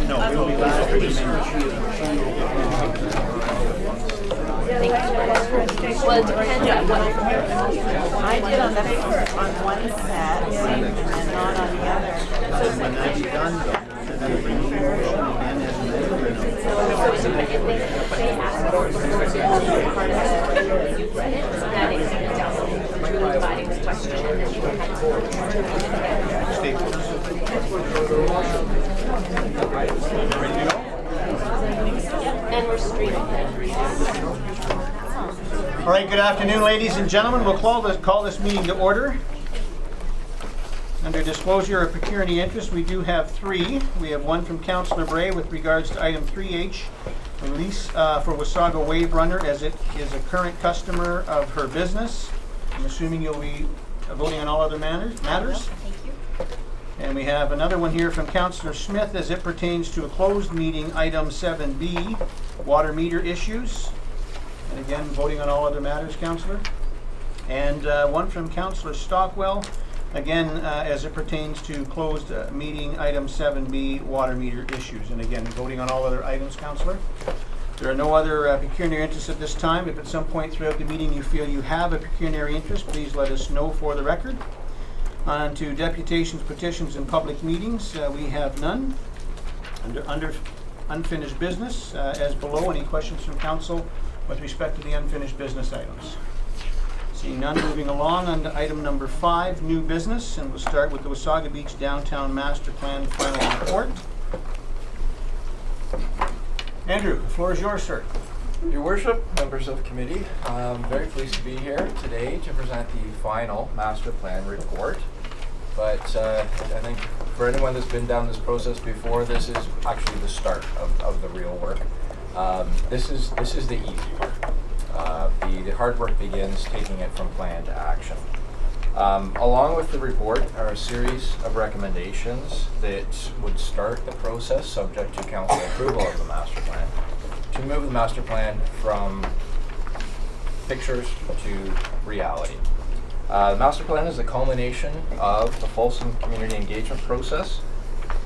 No, we'll be last. Well, it depends on what. I did on one set and not on the other. When that's done, though, then bring the motion again as amended. So if they ask for part of the you read it, that is providing the question, and then you can and we're streaming. All right, good afternoon, ladies and gentlemen. We'll call this meeting to order. Under disclosure of pecuniary interest, we do have three. We have one from Councillor Bray with regards to item 3H, release for Wasaga Wave Runner, as it is a current customer of her business. I'm assuming you'll be voting on all other matters. Thank you. And we have another one here from Councillor Smith as it pertains to a closed meeting, item 7B, water meter issues. And again, voting on all other matters, Councillor. And one from Councillor Stockwell, again, as it pertains to closed meeting, item 7B, water meter issues. And again, voting on all other items, Councillor. There are no other pecuniary interests at this time. If at some point throughout the meeting you feel you have a pecuniary interest, please let us know for the record. On to deputations, petitions, and public meetings. We have none. Under unfinished business, as below, any questions from council with respect to the unfinished business items? Seeing none, moving along on to item number 5, new business, and we'll start with the Wasaga Beach Downtown Master Plan final report. Andrew, the floor is yours, sir. Your Worship, members of the committee, I'm very pleased to be here today to present the final master plan report. But I think for anyone that's been down this process before, this is actually the start of the real work. This is the easy work. The hard work begins taking it from plan to action. Along with the report are a series of recommendations that would start the process, subject to council approval of the master plan, to move the master plan from pictures to reality. The master plan is the culmination of the fulsome community engagement process,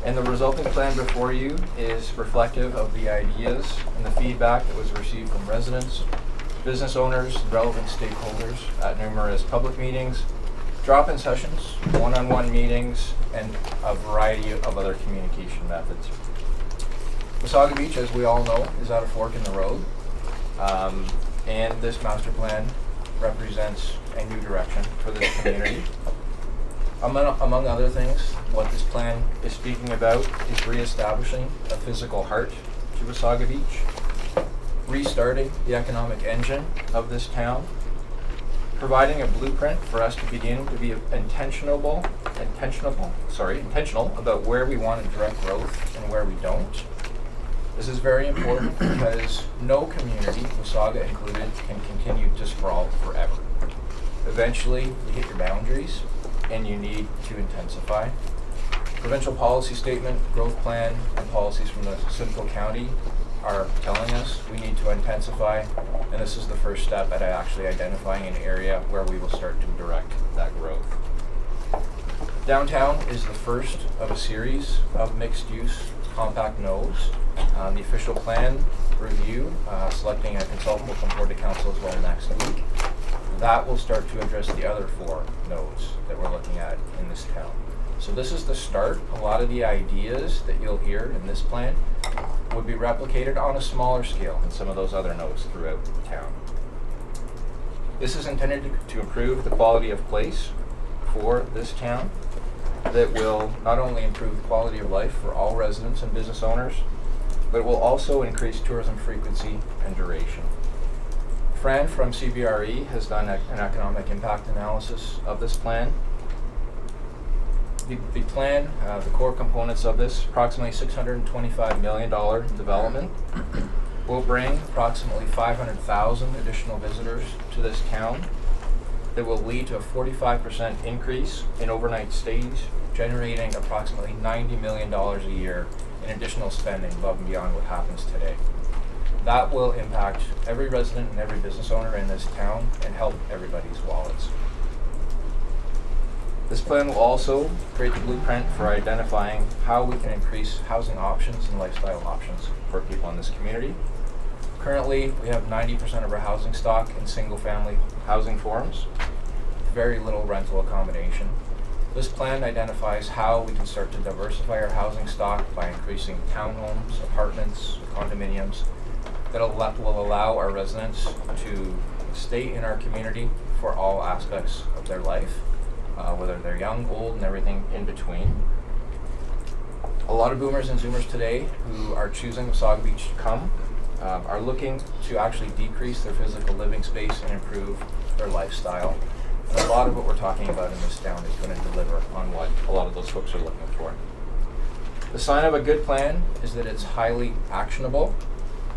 and the resulting plan before you is reflective of the ideas and the feedback that was received from residents, business owners, and relevant stakeholders at numerous public meetings, drop-in sessions, one-on-one meetings, and a variety of other communication methods. Wasaga Beach, as we all know, is at a fork in the road, and this master plan represents a new direction for this community. Among other things, what this plan is speaking about is reestablishing a physical heart to Wasaga Beach, restarting the economic engine of this town, providing a blueprint for us to begin to be intentional about where we want to direct growth and where we don't. This is very important because no community, Wasaga included, can continue to sprawl forever. Eventually, you hit your boundaries and you need to intensify. Provincial policy statement, growth plan, and policies from the Central County are telling us we need to intensify, and this is the first step at actually identifying an area where we will start to direct that growth. Downtown is the first of a series of mixed-use compact nodes. The official plan review, selecting a consultant will come forward to council as well next week. That will start to address the other 4 nodes that we're looking at in this town. So this is the start. A lot of the ideas that you'll hear in this plan would be replicated on a smaller scale in some of those other nodes throughout the town. This is intended to improve the quality of place for this town, that will not only improve the quality of life for all residents and business owners, but it will also increase tourism frequency and duration. Fran from CBRE has done an economic impact analysis of this plan. The plan, the core components of this, approximately $625 million development, will bring approximately 500,000 additional visitors to this town. That will lead to a 45% increase in overnight stays, generating approximately $90 million a year in additional spending above and beyond what happens today. That will impact every resident and every business owner in this town and help everybody's wallets. This plan will also create the blueprint for identifying how we can increase housing options and lifestyle options for people in this community. Currently, we have 90% of our housing stock in single-family housing forms, very little rental accommodation. This plan identifies how we can start to diversify our housing stock by increasing townhomes, apartments, condominiums that will allow our residents to stay in our community for all aspects of their life, whether they're young, old, and everything in between. A lot of boomers and zoomers today who are choosing Wasaga Beach to come are looking to actually decrease their physical living space and improve their lifestyle. And a lot of what we're talking about in this town is going to deliver on what a lot of those folks are looking for. The sign of a good plan is that it's highly actionable,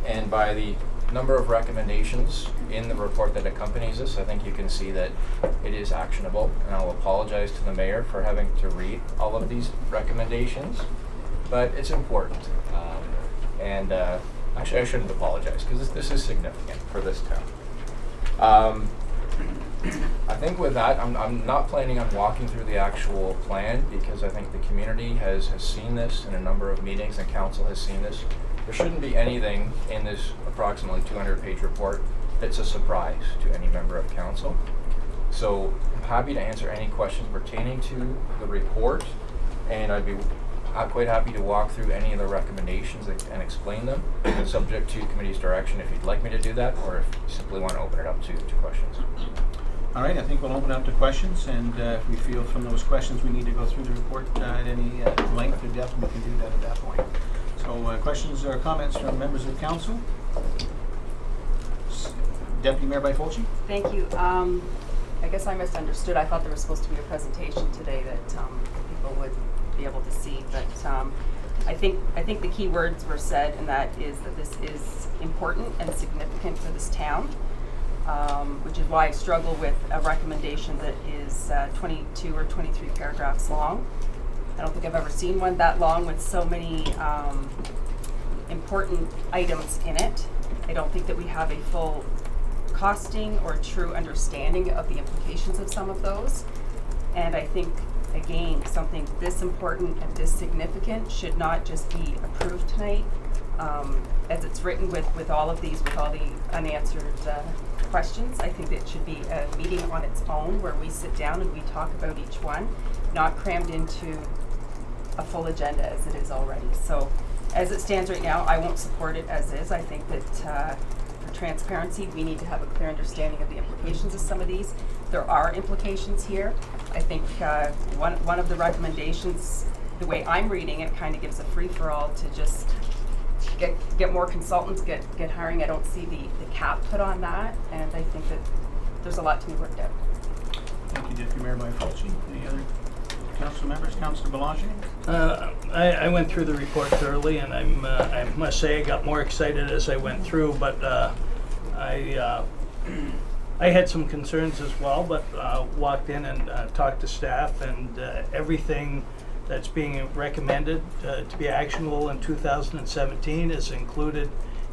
and by the number of recommendations in the report that accompanies this, I think you can see that it is actionable. And I'll apologize to the mayor for having to read all of these recommendations, but it's important. Actually, I shouldn't apologize because this is significant for this town. I think with that, I'm not planning on walking through the actual plan because I think the community has seen this in a number of meetings and council has seen this. There shouldn't be anything in this approximately 200-page report that's a surprise to any member of council. So I'm happy to answer any questions pertaining to the report, and I'd be quite happy to walk through any of the recommendations and explain them, subject to committee's direction if you'd like me to do that, or if you simply want to open it up to questions. All right, I think we'll open up to questions, and if we feel from those questions we need to go through the report at any length or depth, we can do that at that point. So questions or comments from members of council? Deputy Mayor Byfolchi? Thank you. I guess I misunderstood. I thought there was supposed to be a presentation today that people would be able to see, but I think the key words were said, and that is that this is important and significant for this town, which is why I struggle with a recommendation that is 22 or 23 paragraphs long. I don't think I've ever seen one that long with so many important items in it. I don't think that we have a full costing or true understanding of the implications of some of those. And I think, again, something this important and this significant should not just be approved tonight, as it's written with all of these, with all the unanswered questions. I think it should be a meeting on its own where we sit down and we talk about each one, not crammed into a full agenda as it is already. So as it stands right now, I won't support it as is. I think that for transparency, we need to have a clear understanding of the implications of some of these. There are implications here. I think one of the recommendations, the way I'm reading it, kind of gives a free-for-all to just get more consultants, get hiring. I don't see the cap put on that, and I think that there's a lot to be worked out. Thank you, Deputy Mayor Byfolchi. Any other council members? Councillor Belanger? I went through the report thoroughly, and I must say I got more excited as I went through, but I had some concerns as well, but walked in and talked to staff, and everything that's being recommended to be actionable in 2017 is included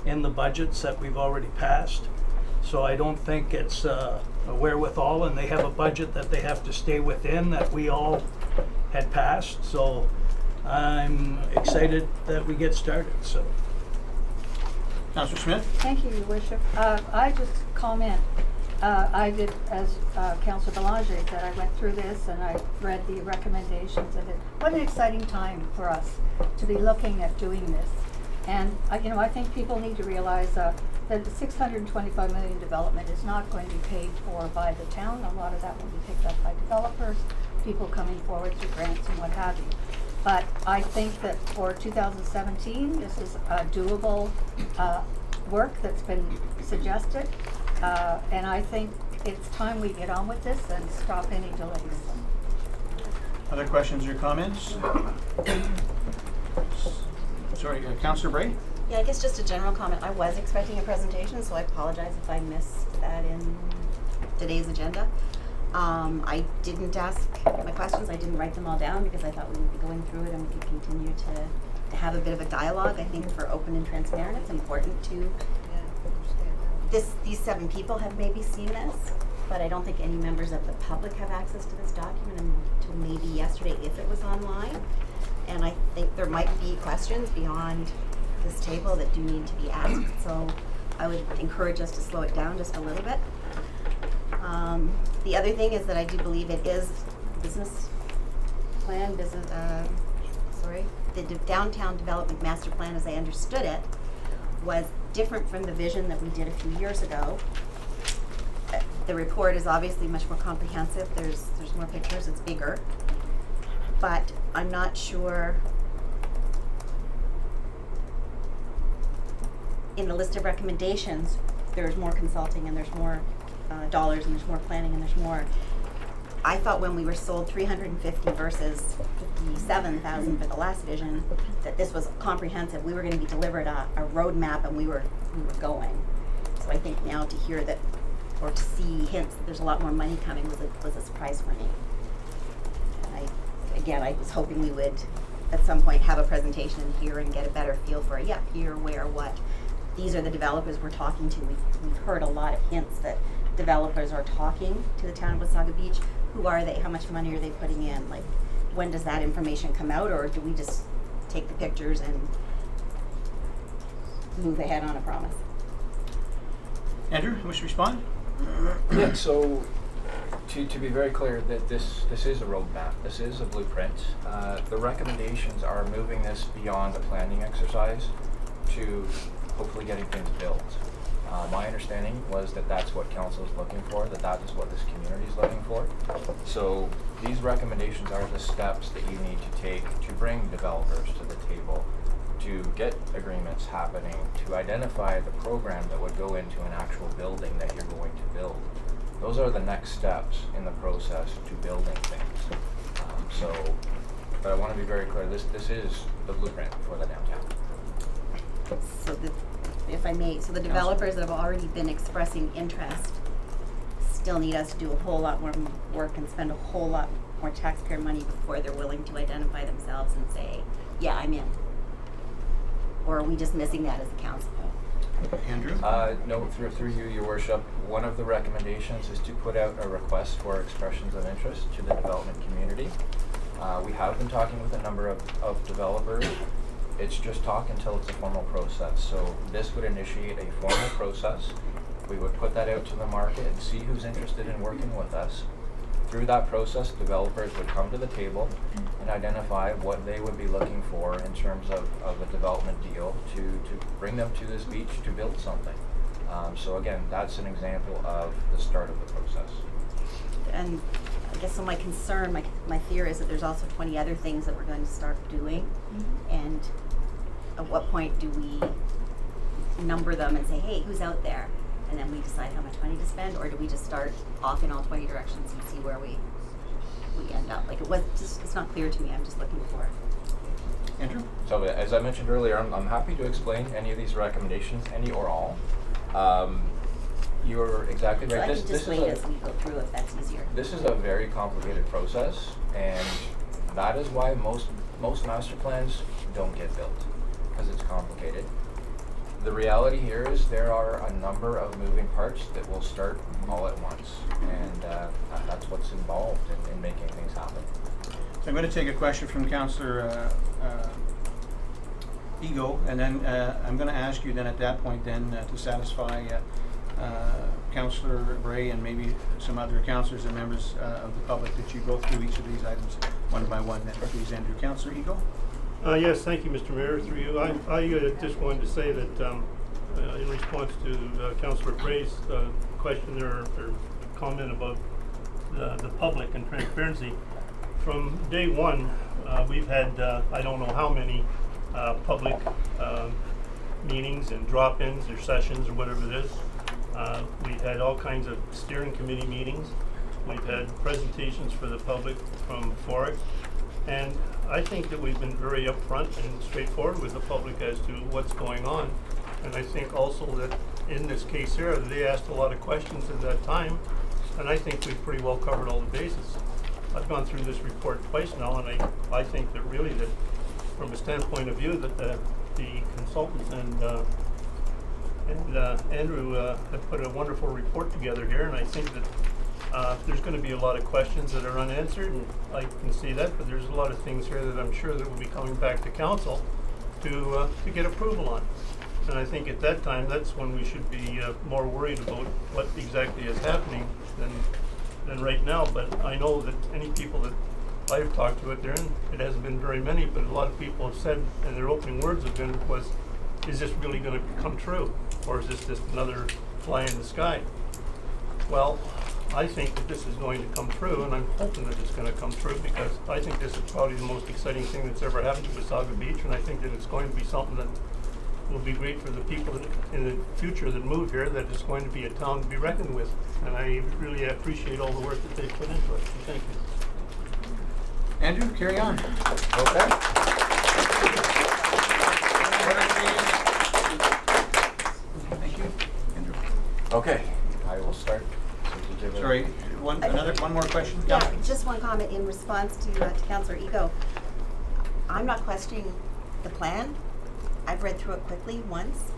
in the budgets that we've already passed. So I don't think it's a wherewithal, and they have a budget that they have to stay within that we all had passed. So I'm excited that we get started. So, Councillor Smith? Thank you, Your Worship. I just comment. I did, as Councillor Belanger said, I went through this and I read the recommendations of it. What an exciting time for us to be looking at doing this. And I think people need to realize that the $625 million development is not going to be paid for by the town. A lot of that will be picked up by developers, people coming forward through grants and what have you. But I think that for 2017, this is a doable work that's been suggested. And I think it's time we get on with this and stop any delays. Other questions or comments? Sorry, Councillor Bray? Yeah, I guess just a general comment. I was expecting a presentation, so I apologize if I missed that in today's agenda. I didn't ask my questions. I didn't write them all down because I thought we would be going through it and we could continue to have a bit of a dialogue. I think for open and transparent, it's important to. These 7 people have maybe seen this. but I don't think any members of the public have access to this document until maybe yesterday if it was online. And I think there might be questions beyond this table that do need to be asked, so I would encourage us to slow it down just a little bit. The other thing is that I do believe it is business plan, the downtown development master plan, as I understood it, was different from the vision that we did a few years ago. The report is obviously much more comprehensive. There's more pictures. It's bigger, but I'm not sure. In the list of recommendations, there's more consulting and there's more dollars and there's more planning and there's more. I thought when we were sold 350 versus 57,000 for the last vision, that this was comprehensive. We were going to be delivered a roadmap and we were going. So I think now to hear that, or to see hints that there's a lot more money coming was a surprise for me. And I was hoping we would at some point have a presentation in here and get a better feel for, here, where, what. These are the developers we're talking to. We've heard a lot of hints that developers are talking to the town of Wasaga Beach. Who are they? How much money are they putting in? Like, when does that information come out, or do we just take the pictures and move ahead on a promise? Andrew, wish to respond? Yeah, so to be very clear, that this is a roadmap, this is a blueprint. The recommendations are moving this beyond a planning exercise to hopefully getting things built. My understanding was that that's what council is looking for, that is what this community is looking for. So these recommendations are the steps that you need to take to bring developers to the table, to get agreements happening, to identify the program that would go into an actual building that you're going to build. Those are the next steps in the process to building things. But I want to be very clear, this is the blueprint for the downtown. So if I may, so the developers that have already been expressing interest still need us to do a whole lot more work and spend a whole lot more taxpayer money before they're willing to identify themselves and say, yeah, I'm in. Or are we just missing that as a council? Andrew? No, through you, your worship, one of the recommendations is to put out a request for expressions of interest to the development community. We have been talking with a number of developers. It's just talk until it's a formal process. So this would initiate a formal process. We would put that out to the market and see who's interested in working with us. Through that process, developers would come to the table and identify what they would be looking for in terms of a development deal to bring them to this beach to build something. So again, that's an example of the start of the process. And I guess so my concern, my fear is that there's also 20 other things that we're going to start doing. And at what point do we number them and say, hey, who's out there? And then we decide how much money to spend, or do we just start off in all 20 directions and see where we end up? Like, it's not clear to me. I'm just looking for it. Andrew? So as I mentioned earlier, I'm happy to explain any of these recommendations, any or all. You're exactly right. So I can just wait as we go through if that's easier. This is a very complicated process, and that is why most master plans don't get built, because it's complicated. The reality here is there are a number of moving parts that will start all at once, and that's what's involved in making things happen. So I'm going to take a question from Councillor Ego, and then I'm going to ask you then at that point then to satisfy Councillor Bray and maybe some other councillors and members of the public that you go through each of these items one by one. Then please, Andrew. Councillor Ego. Yes, thank you, Mr. Mayor. Through you, I just wanted to say that in response to Councillor Bray's question or comment about the public and transparency, from day one, we've had I don't know how many public meetings and drop-ins or sessions or whatever it is. We've had all kinds of steering committee meetings. We've had presentations for the public from FORIC. And I think that we've been very upfront and straightforward with the public as to what's going on. And I think also that in this case here, they asked a lot of questions at that time, and I think we've pretty well covered all the bases. I've gone through this report twice now, and I think that really that from a standpoint of view that the consultants and Andrew have put a wonderful report together here, and I think that There's gonna be a lot of questions that are unanswered, and I can see that, but there's a lot of things here that I'm sure that will be coming back to council to get approval on. And I think at that time, that's when we should be more worried about what exactly is happening than right now. But I know that any people that I've talked to it there, and it hasn't been very many, but a lot of people have said, and their opening words have been, is this really gonna come true? Or is this just another fly in the sky? Well, I think that this is going to come true, and I'm hoping that it's gonna come true, because I think this is probably the most exciting thing that's ever happened to Wasaga Beach, and I think that it's going to be something that will be great for the people that, in the future that move here, that it's going to be a town to be reckoned with. And I really appreciate all the work that they've put into it. So thank you. Andrew, carry on. Okay. Thank you. Andrew. Okay, I will start. Sorry, one more question? Yeah, just one comment in response to Councillor Ego. I'm not questioning the plan. I've read through it quickly once.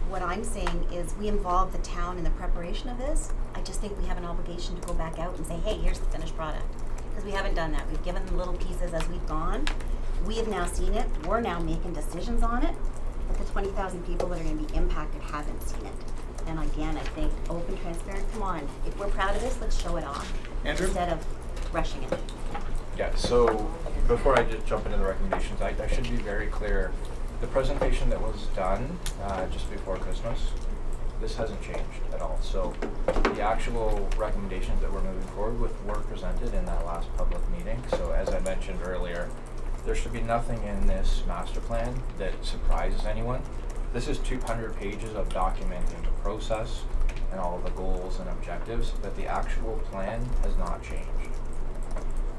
What I'm saying is we involve the town in the preparation of this. I just think we have an obligation to go back out and say, hey, here's the finished product. Because we haven't done that. We've given them little pieces as we've gone. We have now seen it. We're now making decisions on it. But the 20,000 people that are going to be impacted haven't seen it. And again, I think open, transparent, come on. If we're proud of this, let's show it off. Andrew? Instead of rushing it. Yeah, so before I just jump into the recommendations, I should be very clear. The presentation that was done just before Christmas, this hasn't changed at all. So the actual recommendations that we're moving forward with were presented in that last public meeting. So as I mentioned earlier, there should be nothing in this master plan that surprises anyone. This is 200 pages of documenting the process and all of the goals and objectives, but the actual plan has not changed.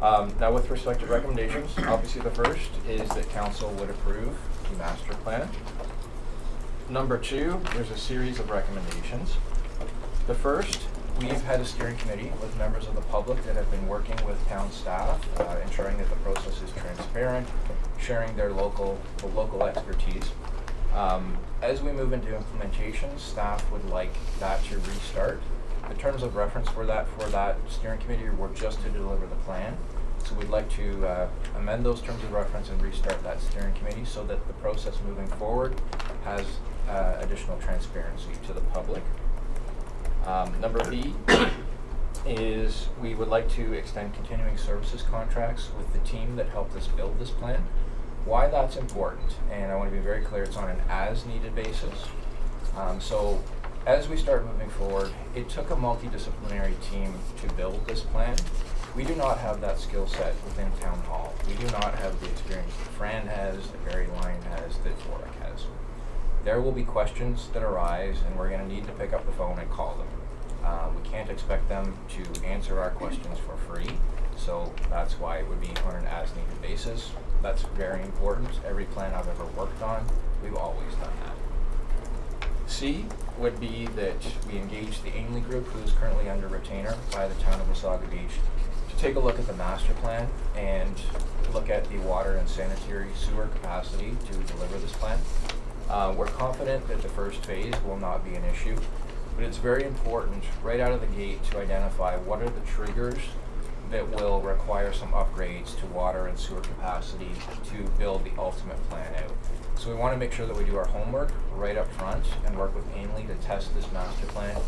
Now with respect to recommendations, obviously the first is that council would approve the master plan. Number 2, there's a series of recommendations. The first, we've had a steering committee with members of the public that have been working with town staff, ensuring that the process is transparent, sharing their local expertise. As we move into implementation, staff would like that to restart. The terms of reference for that steering committee were just to deliver the plan. So we'd like to amend those terms of reference and restart that steering committee so that the process moving forward has additional transparency to the public. Number B is we would like to extend continuing services contracts with the team that helped us build this plan. Why that's important, and I want to be very clear, it's on an as-needed basis. So as we start moving forward, it took a multidisciplinary team to build this plan. We do not have that skill set within Town Hall. We do not have the experience that Fran has, that Barry Lyon has, that Warwick has. There will be questions that arise, and we're going to need to pick up the phone and call them. We can't expect them to answer our questions for free, so that's why it would be on an as-needed basis. That's very important. Every plan I've ever worked on, we've always done that. C would be that we engage the Ainley Group, who is currently under retainer by the town of Wasaga Beach, to take a look at the master plan and look at the water and sanitary sewer capacity to deliver this plan. We're confident that the first phase will not be an issue, but it's very important right out of the gate to identify what are the triggers that will require some upgrades to water and sewer capacity to build the ultimate plan out. So we want to make sure that we do our homework right up front and work with Ainley to test this master plan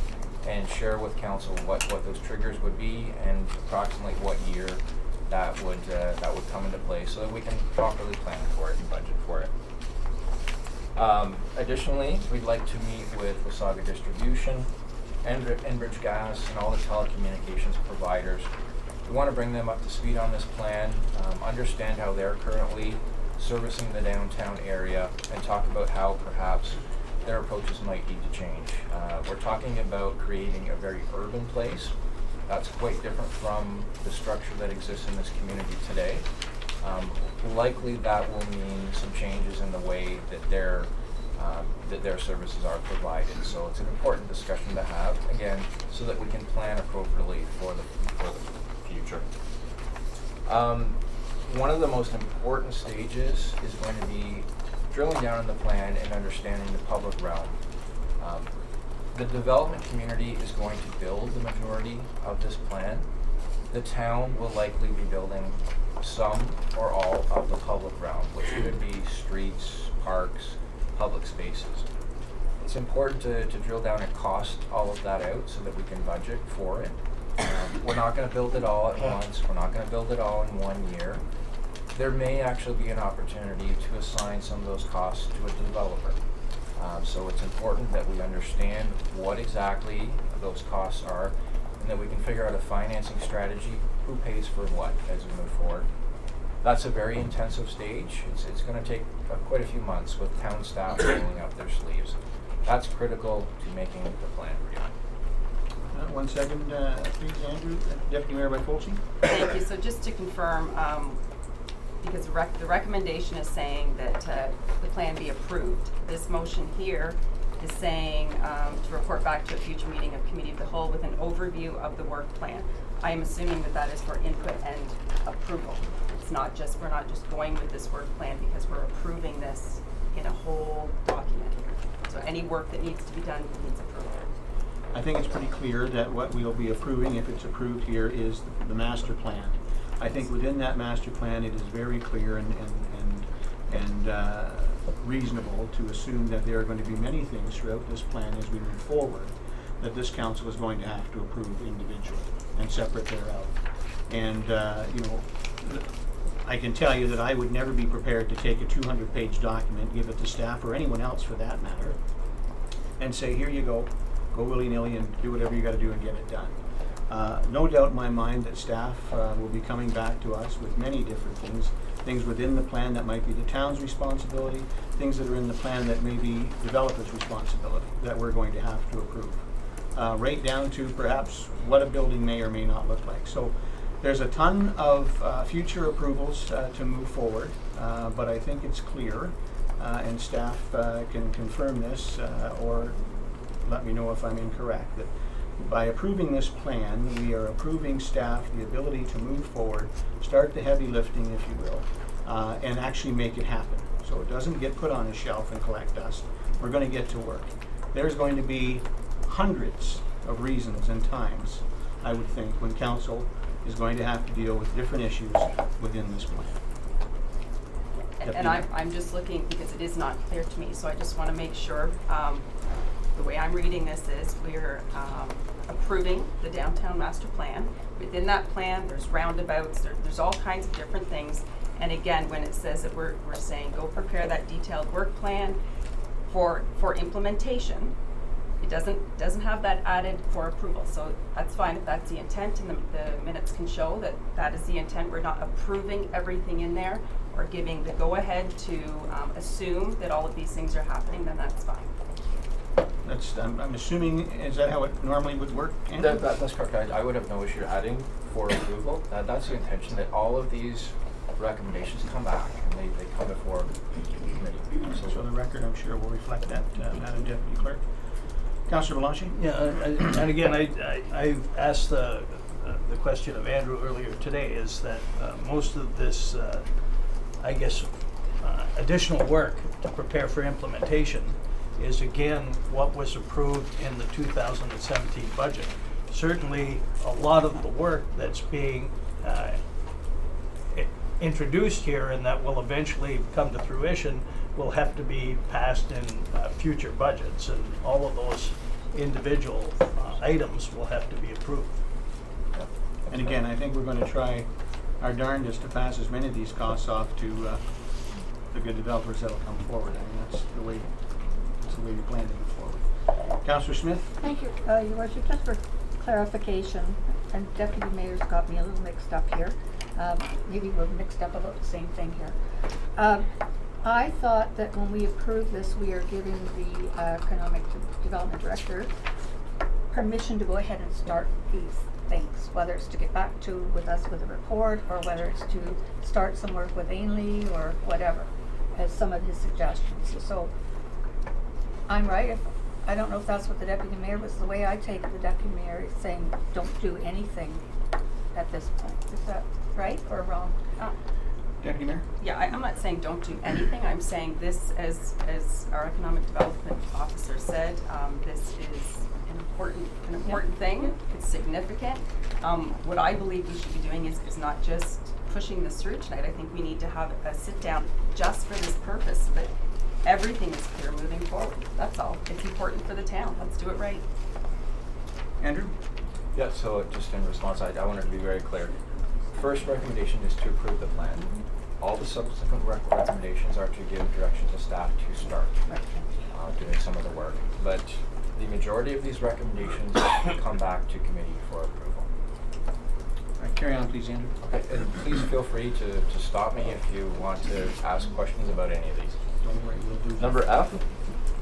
and share with council what those triggers would be and approximately what year that would come into play so that we can properly plan for it and budget for it. Additionally, we'd like to meet with Wasaga Distribution, Enbridge Gas, and all the telecommunications providers. We want to bring them up to speed on this plan, understand how they're currently servicing the downtown area, and talk about how perhaps their approaches might need to change. We're talking about creating a very urban place. That's quite different from the structure that exists in this community today. Likely that will mean some changes in the way that their services are provided. So it's an important discussion to have, again, so that we can plan appropriately for the future. One of the most important stages is going to be drilling down in the plan and understanding the public realm. the development community is going to build the majority of this plan. The town will likely be building some or all of the public realm, which could be streets, parks, public spaces. It's important to drill down and cost all of that out so that we can budget for it. We're not going to build it all at once. We're not going to build it all in 1 year. There may actually be an opportunity to assign some of those costs to a developer. So it's important that we understand what exactly those costs are and that we can figure out a financing strategy, who pays for what as we move forward. That's a very intensive stage. It's going to take quite a few months with town staff rolling up their sleeves. That's critical to making the plan real. 1 second, please, Andrew. Deputy Mayor Byfolsey. Thank you. So just to confirm, because the recommendation is saying that the plan be approved. This motion here is saying to report back to a future meeting of Committee of the Whole with an overview of the work plan. I am assuming that that is for input and approval. It's not just, we're not just going with this work plan because we're approving this in a whole document here. So any work that needs to be done needs approval. I think it's pretty clear that what we'll be approving, if it's approved here, is the master plan. I think within that master plan, it is very clear and reasonable to assume that there are going to be many things throughout this plan as we move forward that this council is going to have to approve individually and separate thereof. And you know, I can tell you that I would never be prepared to take a 200-page document, give it to staff or anyone else for that matter, and say, here you go willy-nilly and do whatever you got to do and get it done. No doubt in my mind that staff will be coming back to us with many different things within the plan that might be the town's responsibility, things that are in the plan that may be developers' responsibility that we're going to have to approve, right down to perhaps what a building may or may not look like. So there's a ton of future approvals to move forward, but I think it's clear, and staff can confirm this or let me know if I'm incorrect, that by approving this plan, we are approving staff the ability to move forward, start the heavy lifting, if you will, and actually make it happen. So it doesn't get put on a shelf and collect dust. We're going to get to work. There's going to be hundreds of reasons and times, I would think, when council is going to have to deal with different issues within this plan. And I'm just looking, because it is not clear to me, so I just want to make sure, the way I'm reading this is we're approving the downtown master plan. Within that plan, there's roundabouts, there's all kinds of different things. And again, when it says that we're saying go prepare that detailed work plan for implementation, it doesn't have that added for approval. So that's fine if that's the intent, and the minutes can show that that is the intent. We're not approving everything in there or giving the go-ahead to assume that all of these things are happening, then that's fine. I'm assuming, is that how it normally would work, Andrew? That's correct. I would have no issue adding for approval. That's the intention, that all of these recommendations come back and they come before the committee. So the record, I'm sure, will reflect that, Madam Deputy Clerk. Councillor Belanger? Yeah, and again, I asked the question of Andrew earlier today, is that most of this, I guess, additional work to prepare for implementation is again what was approved in the 2017 budget. Certainly a lot of the work that's being introduced here and that will eventually come to fruition will have to be passed in future budgets, and all of those individual items will have to be approved. And again, I think we're going to try our darndest to pass as many of these costs off to the good developers that will come forward. I mean, that's the way we plan to move forward. Councillor Smith? Thank you, Your Worship. Just for clarification, and Deputy Mayor's got me a little mixed up here. Maybe we're mixed up about the same thing here. I thought that when we approved this, we are giving the Economic Development Director permission to go ahead and start these things, whether it's to get back with us with a report, or whether it's to start some work with Ainley or whatever, as some of his suggestions. So I'm right. I don't know if that's what the Deputy Mayor was. The way I take it, the Deputy Mayor is saying don't do anything at this point. Is that right or wrong? Deputy Mayor? Yeah, I'm not saying don't do anything, I'm saying this, as our economic development officer said, this is an important thing, it's significant. What I believe we should be doing is not just pushing this through tonight, I think we need to have a sit down just for this purpose, but everything is clear moving forward, that's all. It's important for the town, let's do it right. Andrew? Yeah, so just in response, I wanted to be very clear. First recommendation is to approve the plan. All the subsequent recommendations are to give direction to staff to start doing some of the work. But the majority of these recommendations come back to committee for approval. All right, carry on, please, Andrew. Okay, and please feel free to stop me if you want to ask questions about any of these. Don't worry, we'll do. Number F,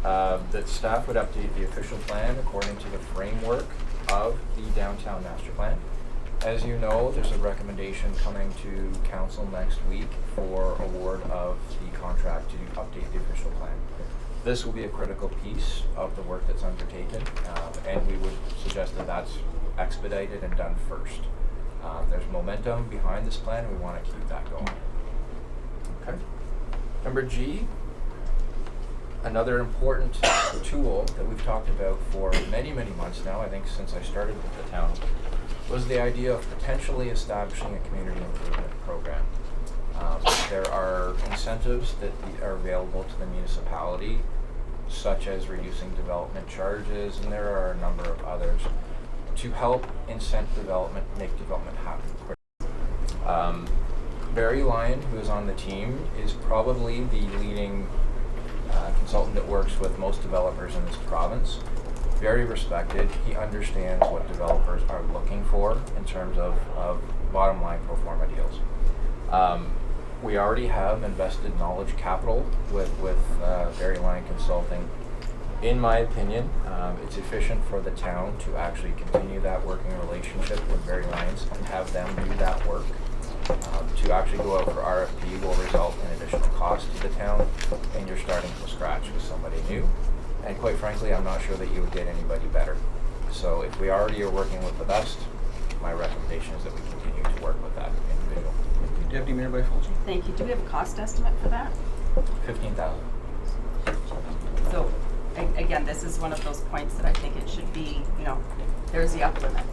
that staff would update the official plan according to the framework of the downtown master plan. As you know, there's a recommendation coming to council next week for award of the contract to update the official plan. This will be a critical piece of the work that's undertaken, and we would suggest that that's expedited and done first. There's momentum behind this plan, and we want to keep that going. Okay. Number G, another important tool that we've talked about for many, many months now, I think since I started with the town, was the idea of potentially establishing a community improvement program. There are incentives that are available to the municipality, such as reducing development charges, and there are a number of others, to help incent development, make development happen quicker. Barry Lyon, who is on the team, is probably the leading consultant that works with most developers in this province. Very respected. He understands what developers are looking for in terms of bottom line pro forma deals. We already have invested knowledge capital with Barry Lyon Consulting. In my opinion, it's efficient for the town to actually continue that working relationship with Barry Lyons and have them do that work. To actually go out for RFP will result in additional cost to the town, and you're starting from scratch with somebody new. And quite frankly, I'm not sure that you would get anybody better. So if we already are working with the best, my recommendation is that we continue to work with that individual. Deputy Mayor Byfuglien? Thank you. Do we have a cost estimate for that? $15,000. So, again, this is one of those points that I think it should be, there's the upper limit.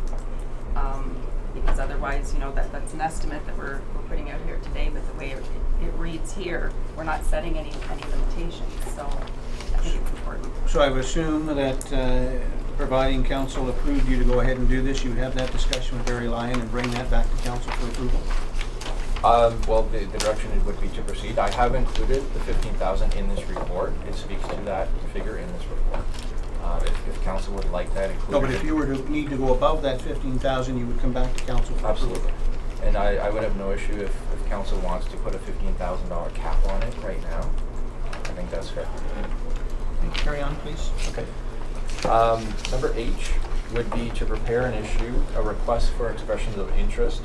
Because otherwise, that's an estimate that we're putting out here today, but the way it reads here, we're not setting any limitations. So I think it's important. So I would assume that providing council approved you to go ahead and do this, you would have that discussion with Barry Lyon and bring that back to council for approval? Well, the direction would be to proceed. I have included the $15,000 in this report. It speaks to that figure in this report. If council would like that included. No, but if you were to need to go above that 15,000, you would come back to council for approval. Absolutely. And I would have no issue if council wants to put a $15,000 cap on it right now. I think that's fair. Carry on, please. Okay. Number H would be to prepare and issue a request for expressions of interest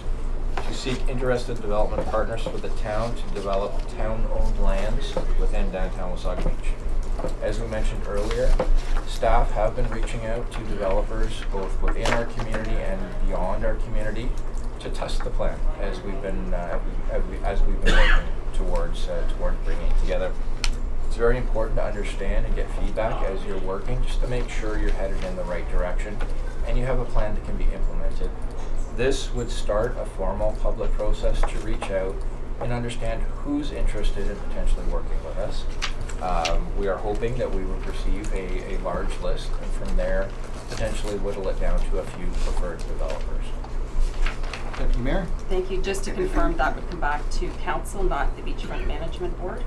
to seek interested development partners for the town to develop town-owned lands within downtown Wasaga Beach. As we mentioned earlier, staff have been reaching out to developers both within our community and beyond our community to test the plan as we've been working towards bringing it together. It's very important to understand and get feedback as you're working, just to make sure you're headed in the right direction and you have a plan that can be implemented. This would start a formal public process to reach out and understand who's interested in potentially working with us. We are hoping that we would receive a large list, and from there potentially whittle it down to a few preferred developers. Deputy Mayor? Thank you. Just to confirm, that would come back to council, not the Beachfront Management Board?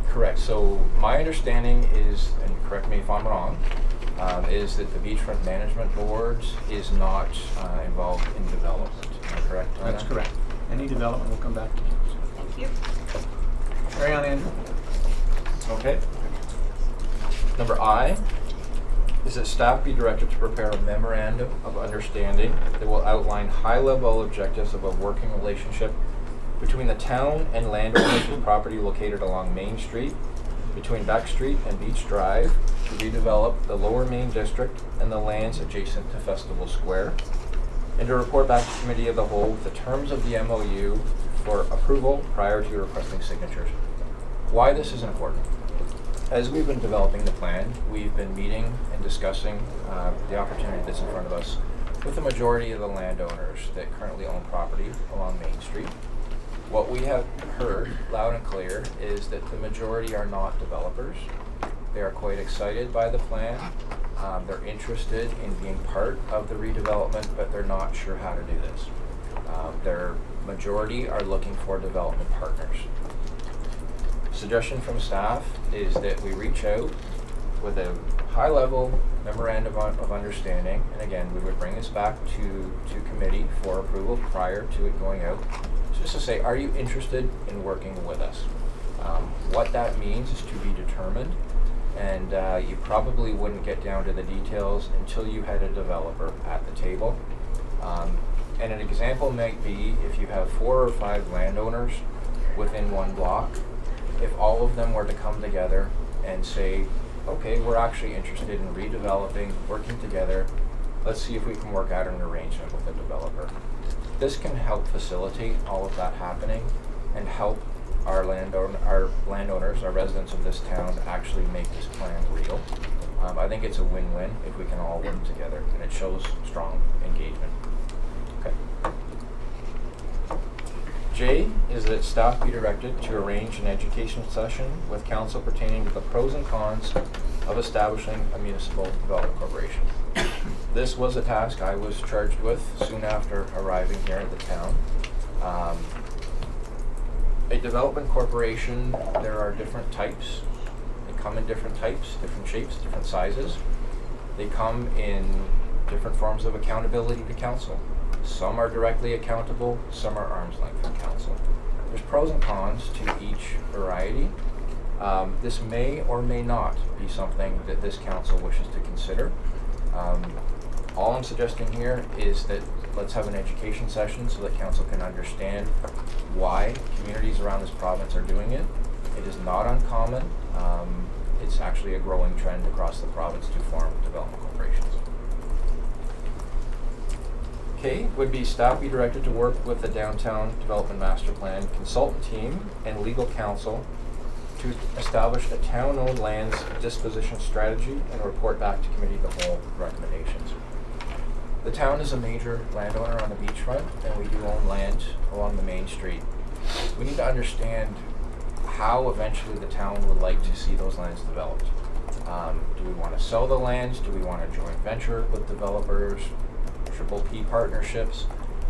Correct. So my understanding is, and correct me if I'm wrong, is that the Beachfront Management Board is not involved in development. Am I correct on That's that? correct. Any development will come back to council. Thank you. Carry on, Andrew. Okay. Number I is that staff be directed to prepare a memorandum of understanding that will outline high-level objectives of a working relationship between the town and landowners of property located along Main Street, between Beck Street and Beach Drive, to redevelop the Lower Main District and the lands adjacent to Festival Square. and to report back to Committee of the Whole the terms of the MOU for approval prior to requesting signatures. Why this is important. As we've been developing the plan, we've been meeting and discussing the opportunity that's in front of us with the majority of the landowners that currently own property along Main Street. What we have heard loud and clear is that the majority are not developers. They are quite excited by the plan. They're interested in being part of the redevelopment, but they're not sure how to do this. Their majority are looking for development partners. Suggestion from staff is that we reach out with a high-level memorandum of understanding, and again, we would bring this back to committee for approval prior to it going out, just to say, are you interested in working with us? What that means is to be determined, and you probably wouldn't get down to the details until you had a developer at the table. And an example might be if you have 4 or 5 landowners within one block, if all of them were to come together and say, okay, we're actually interested in redeveloping, working together, let's see if we can work out an arrangement with the developer. This can help facilitate all of that happening and help our landowners, our residents of this town actually make this plan real. I think it's a win-win if we can all work together, and it shows strong engagement. Okay. J is that staff be directed to arrange an education session with council pertaining to the pros and cons of establishing a municipal development corporation. This was a task I was charged with soon after arriving here at the town. A development corporation, there are different types. They come in different types, different shapes, different sizes. They come in different forms of accountability to council. Some are directly accountable, some are arm's length from council. There's pros and cons to each variety. This may or may not be something that this council wishes to consider. All I'm suggesting here is that let's have an education session so that council can understand why communities around this province are doing it. It is not uncommon. It's actually a growing trend across the province to form development corporations. K would be staff be directed to work with the Downtown Development Master Plan consultant team and legal counsel to establish a town-owned lands disposition strategy and report back to Committee of the Whole recommendations. The town is a major landowner on the beachfront, and we do own land along the main street. We need to understand how eventually the town would like to see those lands developed. Do we want to sell the lands? Do we want to joint venture with developers? Triple P partnerships?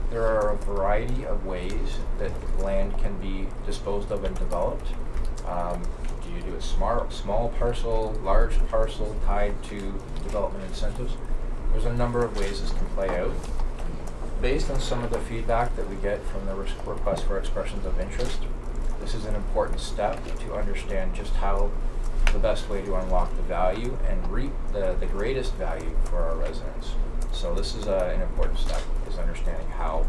There are a variety of ways that land can be disposed of and developed. Do you do a small parcel, large parcel tied to development incentives? There's a number of ways this can play out. Based on some of the feedback that we get from the request for expressions of interest, this is an important step to understand just how the best way to unlock the value and reap the greatest value for our residents. So this is an important step, is understanding how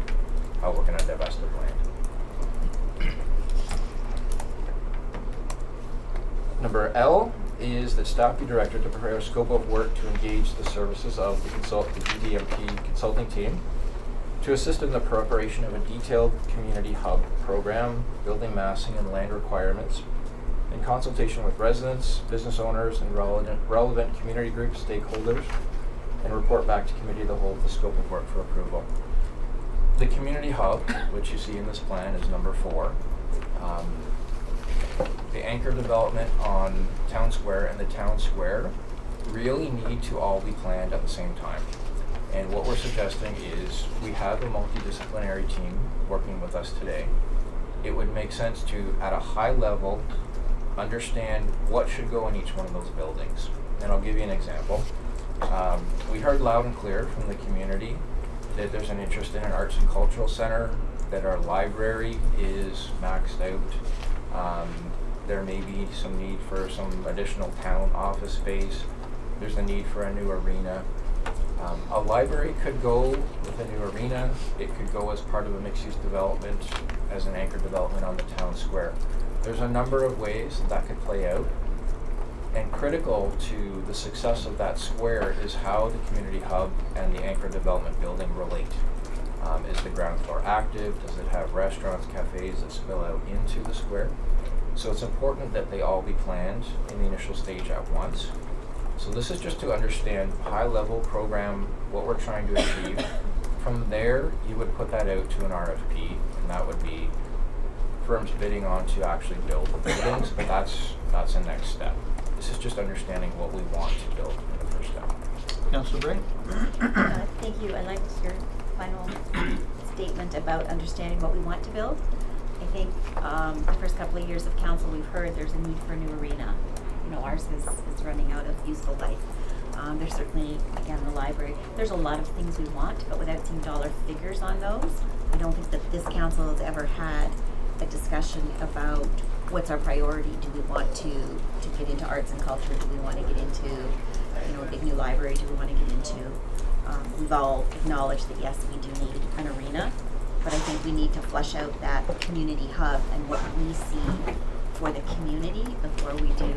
we're going to divest of land. Number L is that staff be directed to prepare a scope of work to engage the services of the DDMP consulting team to assist in the preparation of a detailed community hub program, building massing and land requirements, in consultation with residents, business owners, and relevant community groups, stakeholders, and report back to Committee of the Whole the scope of work for approval. The community hub, which you see in this plan, is number 4. The anchor development on Town Square and the Town Square really need to all be planned at the same time. And what we're suggesting is we have a multidisciplinary team working with us today. It would make sense to, at a high level, understand what should go in each one of those buildings. And I'll give you an example. We heard loud and clear from the community that there's an interest in an arts and cultural center, that our library is maxed out. There may be some need for some additional town office space. There's a need for a new arena. A library could go with a new arena. It could go as part of a mixed-use development, as an anchor development on the town square. There's a number of ways that could play out. And critical to the success of that square is how the community hub and the anchor development building relate. active? Does it have restaurants, cafes that spill out into the square? So it's important that they all be planned in the initial stage at once. So this is just to understand high-level program, what we're trying to achieve. From there, you would put that out to an RFP, and that would be firms bidding on to actually build the buildings, but that's the next step. This is just understanding what we want to build in the first step. Councillor Bray? Thank you. I liked your final statement about understanding what we want to build. I think the first couple of years of council, we've heard there's a need for a new arena. You know, ours is running out of useful life. There's certainly, again, the library. There's a lot of things we want, but without seeing dollar figures on those, I don't think that this council has ever had a discussion about what's our priority. Do we want to get into arts and culture? Do we want to get into, you know, a big new library? Do we want to get into? We've all acknowledged that yes, we do need an arena, but I think we need to flesh out that community hub and what we see for the community before we do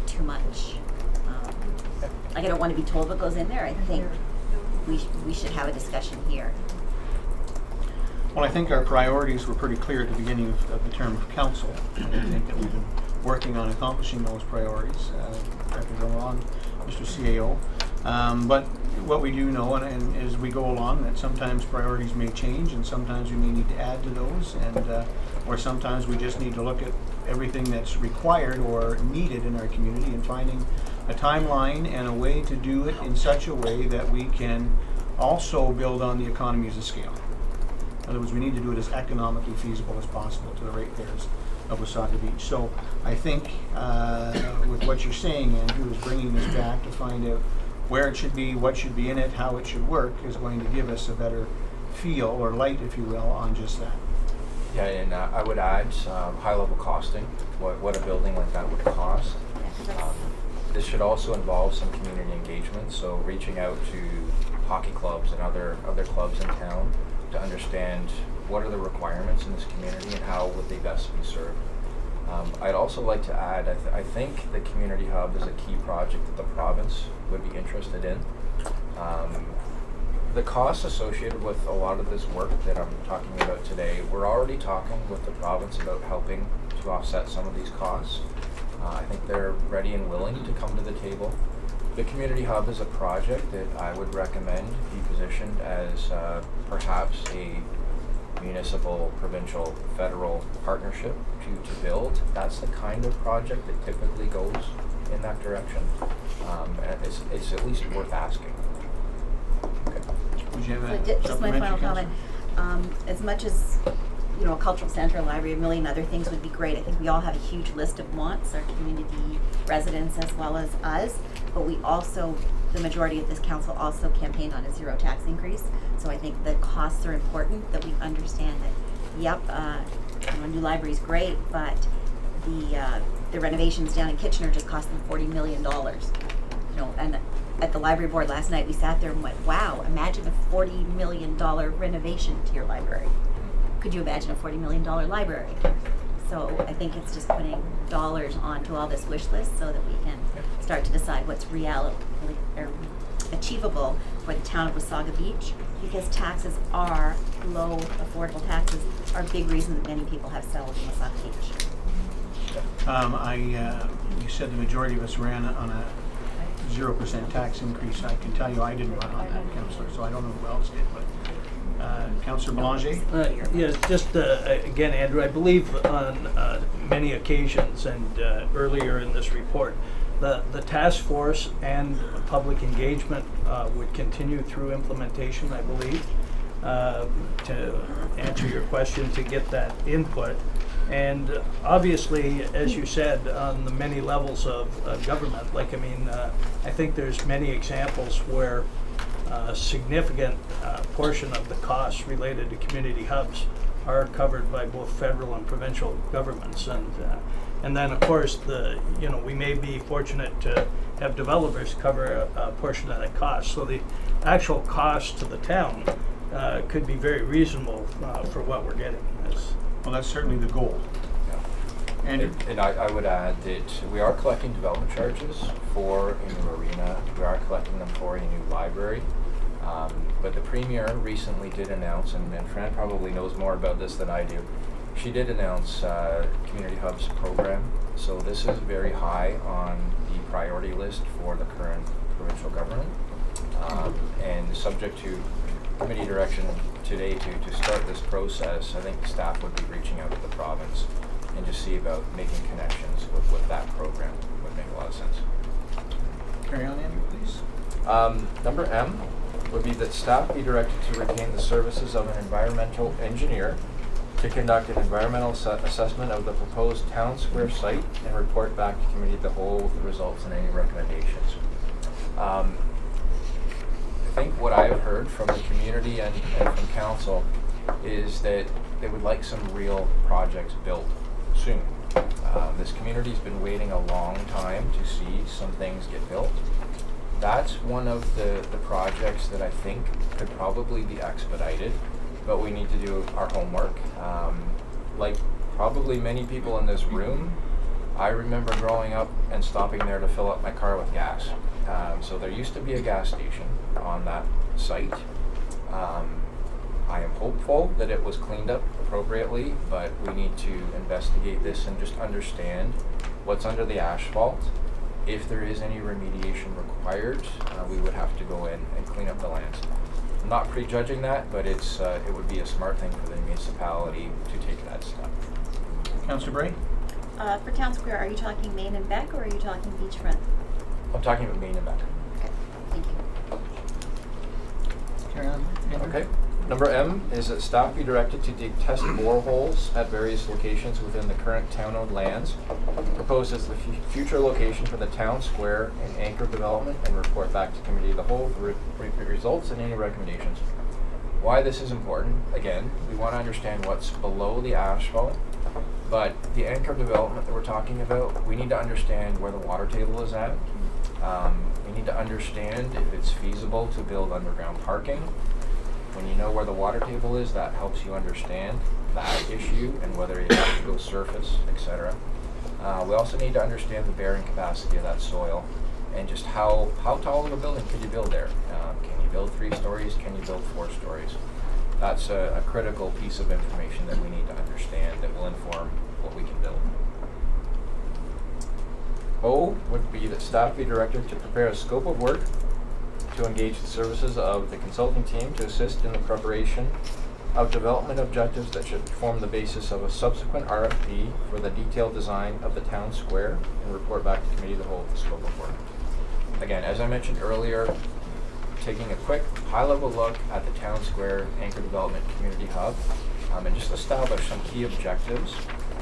too much. Like, I don't want to be told what goes in there. I think we should have a discussion here. Well, I think our priorities were pretty clear at the beginning of the term of council. And I think that we've been working on accomplishing those priorities. Correct me if I'm wrong, Mr. CAO. But what we do know, and as we go along, that sometimes priorities may change, and sometimes we may need to add to those, and or sometimes we just need to look at everything that's required or needed in our community and finding a timeline and a way to do it in such a way that we can also build on the economies of scale. In other words, we need to do it as economically feasible as possible to the ratepayers of Wasaga Beach. So I think with what you're saying, Andrew, is bringing this back to find out where it should be, what should be in it, how it should work, is going to give us a better feel or light, if you will, on just that. Yeah, and I would add high-level costing, what a building like that would cost. This should also involve some community engagement, so reaching out to hockey clubs and other clubs in town to understand what are the requirements in this community and how would they best be served. I'd also like to add, I think the community hub is a key project that the province would be interested in. The costs associated with a lot of this work that I'm talking about today, we're already talking with the province about helping to offset some of these costs. I think they're ready and willing to come to the table. The community hub is a project that I would recommend be positioned as perhaps a municipal, provincial, federal partnership to build. That's the kind of project that typically goes in that direction. And it's at least worth asking. Okay. Would you have So a just my final supplementary, comment. As much as, you know, a cultural center, a library, a million other things would be great. I think we all have a huge list of wants, our community residents as well as us. But we also, the majority of this council also campaigned on a zero tax increase. So I think the costs are important, that we understand that, yep, you know, a new library is great, but the renovations down in Kitchener just cost them $40 million. You know, and at the library board last night, we sat there and went, wow, imagine a $40 million renovation to your library. Could you imagine a $40 million library? So I think it's just putting dollars onto all this wish list so that we can start to decide what's achievable for the town of Wasaga Beach, because taxes are low, affordable taxes are a big reason that many people have settled in Wasaga Beach. You said the majority of us ran on a 0% tax increase. I can tell you I didn't run on that, Councillor, so I don't know who else did, but Councillor Belanger? Yes, just again, Andrew, I believe on many occasions and earlier in this report, the task force and public engagement would continue through implementation, I believe, to answer your question, to get that input. And obviously, as you said, on the many levels of government, like, I mean, I think there's many examples where a significant portion of the costs related to community hubs are covered by both federal and provincial governments, and then of course we may be fortunate to have developers cover a portion of that cost. So the actual cost to the town could be very reasonable for what we're getting. Well, that's certainly the goal. And I would add that we are collecting development charges for a new arena. We are collecting them for a new library. But the Premier recently did announce, and Fran probably knows more about this than I do, she did announce Community Hub's program. So this is very high on the priority list for the current provincial government. And subject to committee direction today to start this process, I think staff would be reaching out to the province and just see about making connections with that program. Would make a lot of sense. Carry on, Andrew, please. Number M would be that staff be directed to retain the services of an environmental engineer to conduct an environmental assessment of the proposed town square site and report back to committee of the whole with the results and any recommendations. I think what I've heard from the community and from council is that they would like some real projects built soon. This community's been waiting a long time to see some things get built. That's one of the projects that I think could probably be expedited, but we need to do our homework. Like probably many people in this room, I remember growing up and stopping there to fill up my car with gas. So there used to be a gas station on that site. I am hopeful that it was cleaned up appropriately, but we need to investigate this and just understand what's under the asphalt. If there is any remediation required, we would have to go in and clean up the lands. I'm not prejudging that, but it would be a smart thing for the municipality to take that step. Councillor Bray? For Town Square, are you talking Main and Beck, or are you talking beachfront? I'm talking about Main and Beck. Okay, thank you. Carry on, Andrew. Okay. Number M is that staff be directed to dig test boreholes at various locations within the current town-owned lands, proposed as the future location for the town square and anchor development, and report back to committee of the whole for results and any recommendations. Why this is important, again, we want to understand what's below the asphalt, but the anchor development that we're talking about, we need to understand where the water table is at. We need to understand if it's feasible to build underground parking. When you know where the water table is, that helps you understand that issue and whether you have to go surface, etc. We also need to understand the bearing capacity of that soil and just how tall of a building could you build there. Can you build 3 stories? Can you build 4 stories? That's a critical piece of information that we need to understand that will inform what we can build. O would be that staff be directed to prepare a scope of work to engage the services of the consulting team to assist in the preparation of development objectives that should form the basis of a subsequent RFP for the detailed design of the town square and report back to committee the whole scope of work. Again, as I mentioned earlier, taking a quick high-level look at the town square anchor development community hub and just establish some key objectives.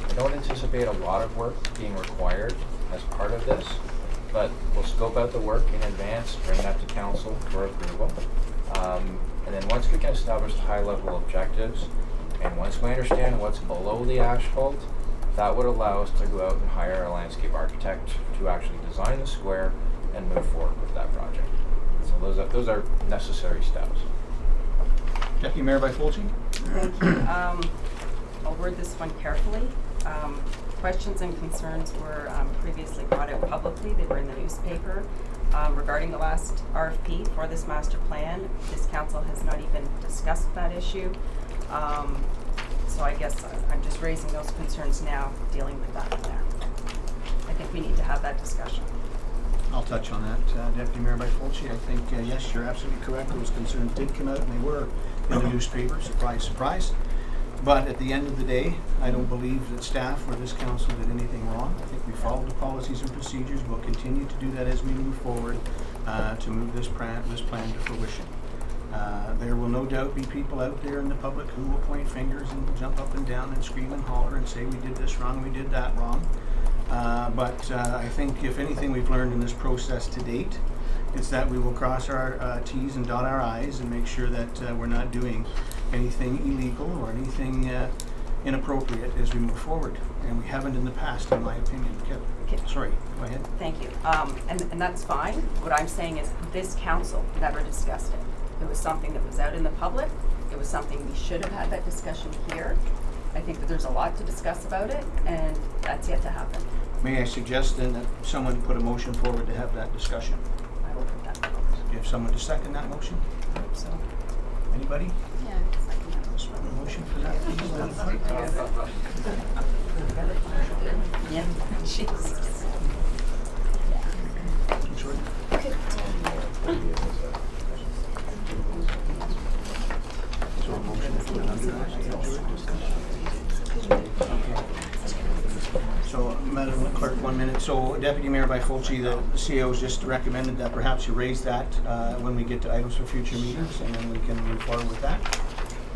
I don't anticipate a lot of work being required as part of this, but we'll scope out the work in advance, bring that to council for approval. And then once we can establish the high-level objectives, and once we understand what's below the asphalt, that would allow us to go out and hire a landscape architect to actually design the square and move forward with that project. So those are necessary steps. Deputy Mayor Byfolchi? Thank you. I'll word this one carefully. Questions and concerns were previously brought out publicly. They were in the newspaper regarding the last RFP for this master plan. This council has not even discussed that issue. So I guess I'm just raising those concerns now, dealing with that there. I think we need to have that discussion. I'll touch on that, Deputy Mayor Byfolchi. I think, yes, you're absolutely correct. Those concerns did come out and they were in the newspaper. Surprise, surprise. But at the end of the day, I don't believe that staff or this council did anything wrong. I think we followed the policies and procedures. We'll continue to do that as we move forward to move this plan to fruition. There will no doubt be people out there in the public who will point fingers and jump up and down and scream and holler and say we did this wrong, we did that wrong. But I think if anything we've learned in this process to date, it's that we will cross our T's and dot our I's and make sure that we're not doing anything illegal or anything inappropriate as we move forward. And we haven't in the past, in my opinion. Sorry, go ahead. Thank you. And that's fine. What I'm saying is this council never discussed it. It was something that was out in the public. It was something we should have had that discussion here. I think that there's a lot to discuss about it, and that's yet to happen. May I suggest then that someone put a motion forward to have that discussion? I will put that. Do you have someone to second that motion? So, Anybody? Yeah, it's like that motion. A motion for that, please, Madam Clerk? Yeah. Jesus. Jordan? So a motion to put it under that, So, Madam Clerk, 1 minute. So Deputy Mayor Bifulci, the CO's just recommended that perhaps you raise that when we get to items for future meetings, and then we can move forward with that.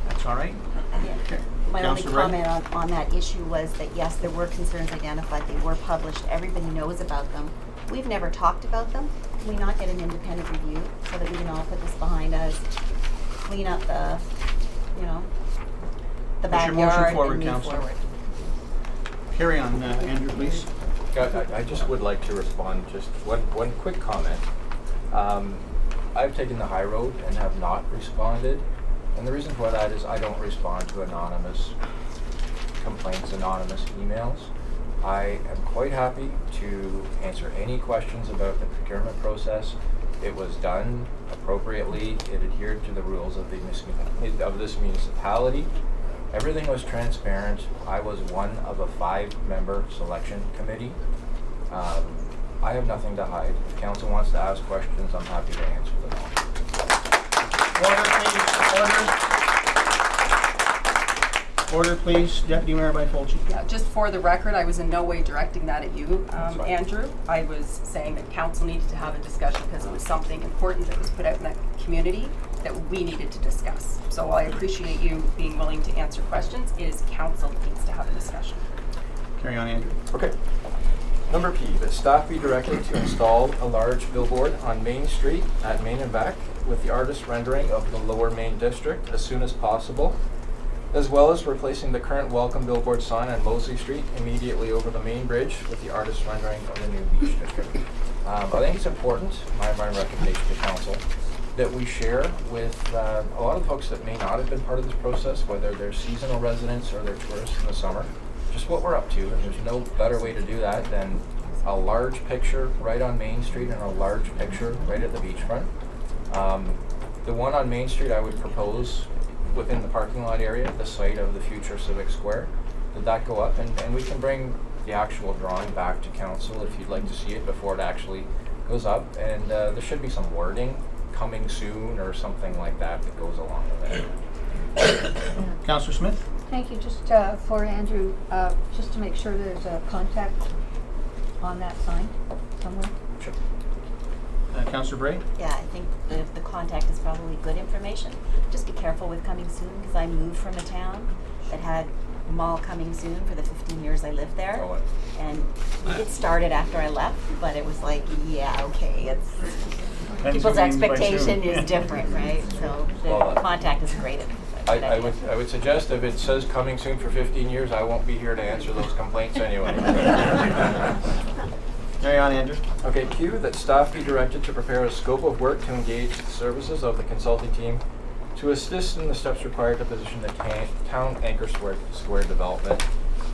That's all right? Okay. My only Councillor Ray? comment on that issue was that yes, there were concerns identified, they were published, everybody knows about them. We've never talked about them. Can we not get an independent review so that we can all put this behind us, clean up the, you know, the Put your motion backyard forward, and move Councillor. forward? Carry on, Andrew, please. I just would like to respond, just one quick comment. I've taken the high road and have not responded, and the reason for that is I don't respond to anonymous complaints, anonymous emails. I am quite happy to answer any questions about the procurement process. It was done appropriately, it adhered to the rules of this municipality. Everything was transparent. I was one of a 5-member selection committee. I have nothing to hide. If council wants to ask questions, I'm happy to answer them all. Order, please. Deputy Mayor Bifulci. Yeah, just for the record, I was in no way directing that at you, That's fine. Andrew. I was saying that council needed to have a discussion because it was something important that was put out in that community that we needed to discuss. So while I appreciate you being willing to answer questions, it is council that needs to have a discussion. Carry on, Andrew. Okay. Number P, that staff be directed to install a large billboard on Main Street at Main and Beck with the artist rendering of the Lower Main District as soon as possible, as well as replacing the current welcome billboard sign on Mosley Street immediately over the main bridge with the artist rendering of the new beach district. I think it's important, my recommendation to council, that we share with a lot of folks that may not have been part of this process, whether they're seasonal residents or they're tourists in the summer, just what we're up to, and there's no better way to do that than a large picture right on Main Street and a large picture right at the beachfront. The one on Main Street I would propose within the parking lot area, the site of the future Civic Square, that go up, and we can bring the actual drawing back to council if you'd like to see it before it actually goes up, and there should be some wording, coming soon or something like that that goes along with it. Councillor Smith? Thank you. Just for Andrew, just to make sure there's a contact on that sign somewhere. Sure. Councillor Bray? Yeah, I think the contact is probably good information. Just be careful with coming soon, because I moved from a town that had mall coming soon for the 15 years I lived there. Oh, what? And it started after I left, but it was like, yeah, okay, it's people's expectation is different, right? So Well, the contact is great. I would suggest if it says coming soon for 15 years, I won't be here to answer those complaints anyway. Carry on, Andrew. Okay, Q, that staff be directed to prepare a scope of work to engage the services of the consulting team to assist in the steps required to position the town anchor square development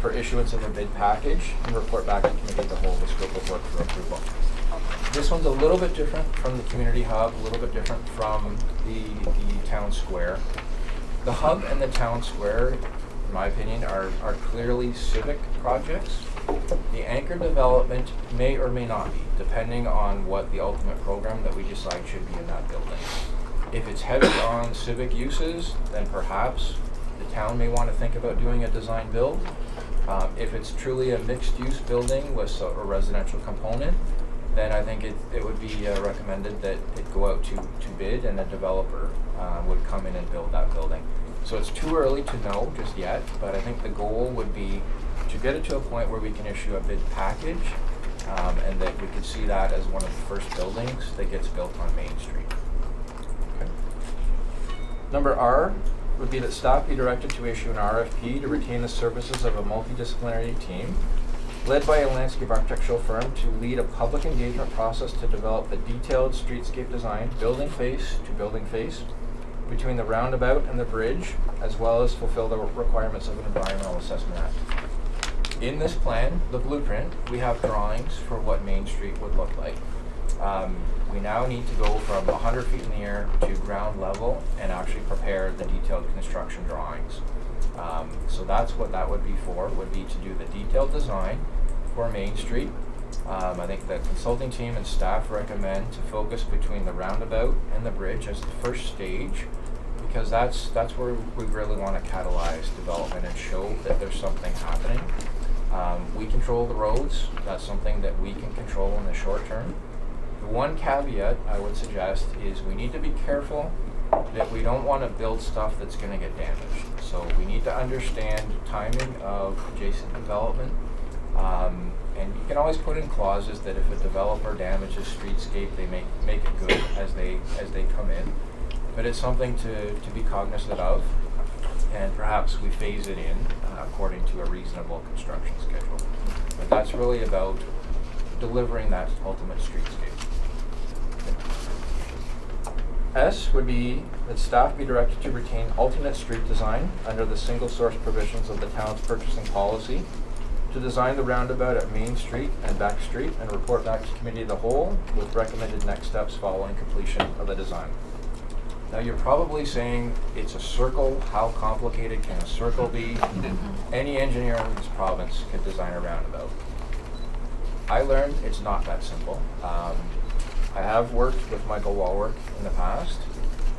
for issuance of a bid package and report back to committee to hold the scope of work for approval. This one's a little bit different from the community hub, a little bit different from the town square. The hub and the town square, in my opinion, are clearly civic projects. The anchor development may or may not be, depending on what the ultimate program that we decide should be in that building. If it's heavy on civic uses, then perhaps the town may want to think about doing a design build. If it's truly a mixed-use building with a residential component, then I think it would be recommended that it go out to bid and a developer would come in and build that building. So it's too early to know just yet, but I think the goal would be to get it to a point where we can issue a bid package and that we could see that as one of the first buildings that gets built on Main Street. Okay. Number R would be that staff be directed to issue an RFP to retain the services of a multidisciplinary team led by a landscape architectural firm to lead a public engagement process to develop the detailed streetscape design, building face to building face, between the roundabout and the bridge, as well as fulfill the requirements of an Environmental Assessment Act. In this plan, the blueprint, we have drawings for what Main Street would look like. we now need to go from 100 feet in the air to ground level and actually prepare the detailed construction drawings. So that's what that would be for, would be to do the detailed design for Main Street. I think the consulting team and staff recommend to focus between the roundabout and the bridge as the first stage, because that's where we really want to catalyze development and show that there's something happening. We control the roads. That's something that we can control in the short term. The one caveat I would suggest is we need to be careful that we don't want to build stuff that's going to get damaged. So we need to understand timing of adjacent development. And you can always put in clauses that if a developer damages streetscape, they make it good as they come in. But it's something to be cognizant of, and perhaps we phase it in according to a reasonable construction schedule. But that's really about delivering that ultimate streetscape. S would be that staff be directed to retain alternate street design under the single source provisions of the town's purchasing policy, to design the roundabout at Main Street and Back Street and report back to committee of the whole with recommended next steps following completion of the design. Now you're probably saying, it's a circle, how complicated can a circle be? Any engineer in this province could design a roundabout. I learned it's not that simple. I have worked with Michael Walwork in the past.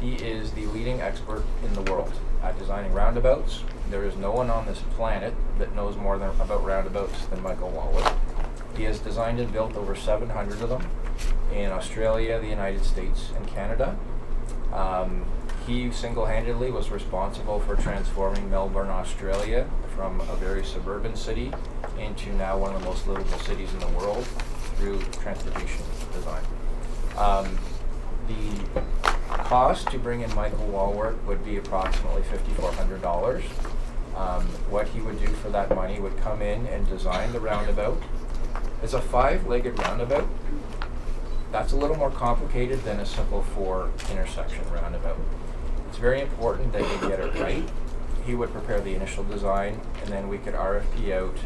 He is the leading expert in the world at designing roundabouts. There is no one on this planet that knows more about roundabouts than Michael Walwork. He has designed and built over 700 of them in Australia, the United States, and Canada. He single-handedly was responsible for transforming Melbourne, Australia from a very suburban city into now one of the most livable cities in the world through transportation design. The cost to bring in Michael Walwork would be approximately $5,400. What he would do for that money would come in and design the roundabout. It's a 5-legged roundabout. That's a little more complicated than a simple 4 intersection roundabout. It's very important that you get it right. He would prepare the initial design, and then we could RFP out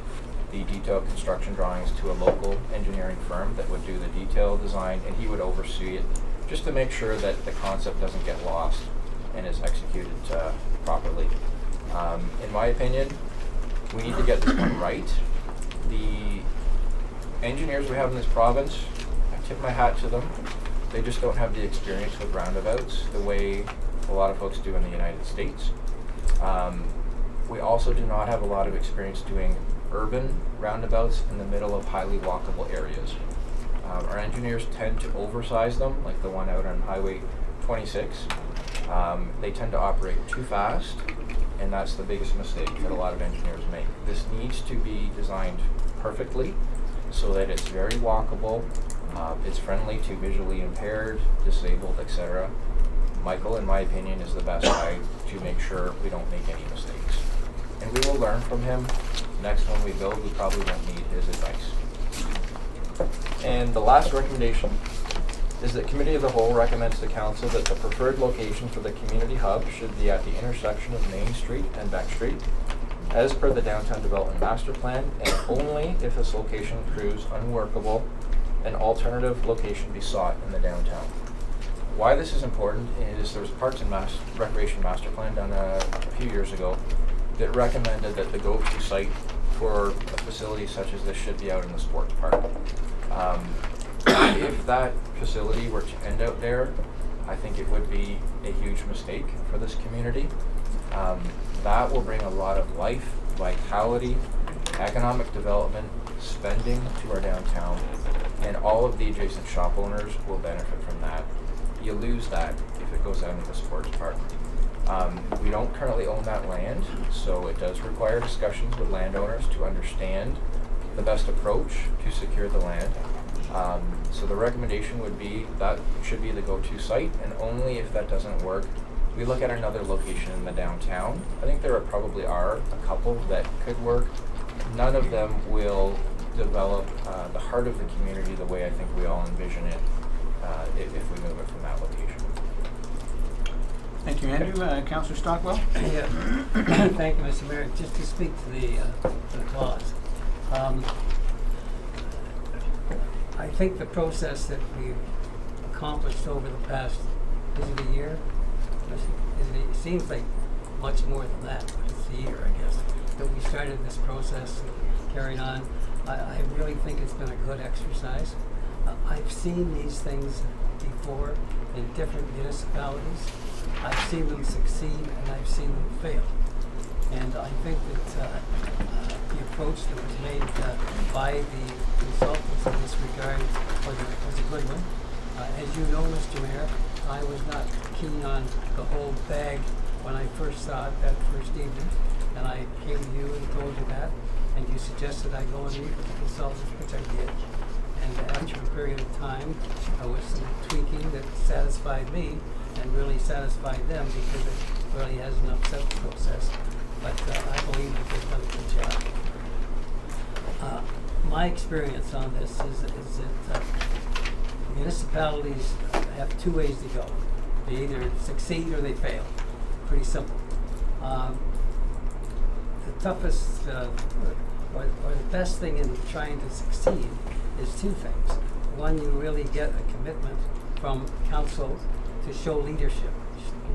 the detailed construction drawings to a local engineering firm that would do the detailed design, and he would oversee it just to make sure that the concept doesn't get lost and is executed properly. In my opinion, we need to get this one right. The engineers we have in this province, I tip my hat to them. They just don't have the experience with roundabouts the way a lot of folks do in the United States. We also do not have a lot of experience doing urban roundabouts in the middle of highly walkable areas. Our engineers tend to oversize them, like the one out on Highway 26. They tend to operate too fast, and that's the biggest mistake that a lot of engineers make. This needs to be designed perfectly so that it's very walkable, it's friendly to visually impaired, disabled, etc. Michael, in my opinion, is the best guy to make sure we don't make any mistakes. And we will learn from him. Next one we build, we probably won't need his advice. And the last recommendation is that Committee of the Whole recommends to Council that the preferred location for the community hub should be at the intersection of Main Street and Beck Street, as per the Downtown Development Master Plan, and only if this location proves unworkable, an alternative location be sought in the downtown. Why this is important is there was Parks and Recreation Master Plan done a few years ago that recommended that the go-to site for a facility such as this should be out in the sports park. If that facility were to end out there, I think it would be a huge mistake for this community. That will bring a lot of life, vitality, economic development, spending to our downtown, and all of the adjacent shop owners will benefit from that. You lose that if it goes out into the sports park. We don't currently own that land, so it does require discussions with landowners to understand the best approach to secure the land. So the recommendation would be that should be the go-to site, and only if that doesn't work, we look at another location in the downtown. I think there probably are a couple that could work. None of them will develop the heart of the community the way I think we all envision it if we move it from that location. Thank you, Andrew. Councillor Stockwell? Yeah. Thank you, Mr. Mayor. Just to speak to the clause. I think the process that we've accomplished over the past, is it a year? It seems like much more than that, but it's a year, I guess, that we started this process and carried on. I really think it's been a good exercise. I've seen these things before in different municipalities. I've seen them succeed and I've seen them fail. And I think that the approach that was made by the consultants in this regard was a good one. As you know, Mr. Mayor, I was not keen on the whole bag when I first saw it that first evening, and I came to you and told you that, and you suggested I go and meet with the consultants, which I did. And after a period of time, there was some tweaking that satisfied me and really satisfied them because it really hasn't upset the process. But I believe that they've done a good job. My experience on this is that municipalities have two ways to go. They either succeed or they fail. Pretty simple. The toughest or the best thing in trying to succeed is two things. One, you really get a commitment from council to show leadership.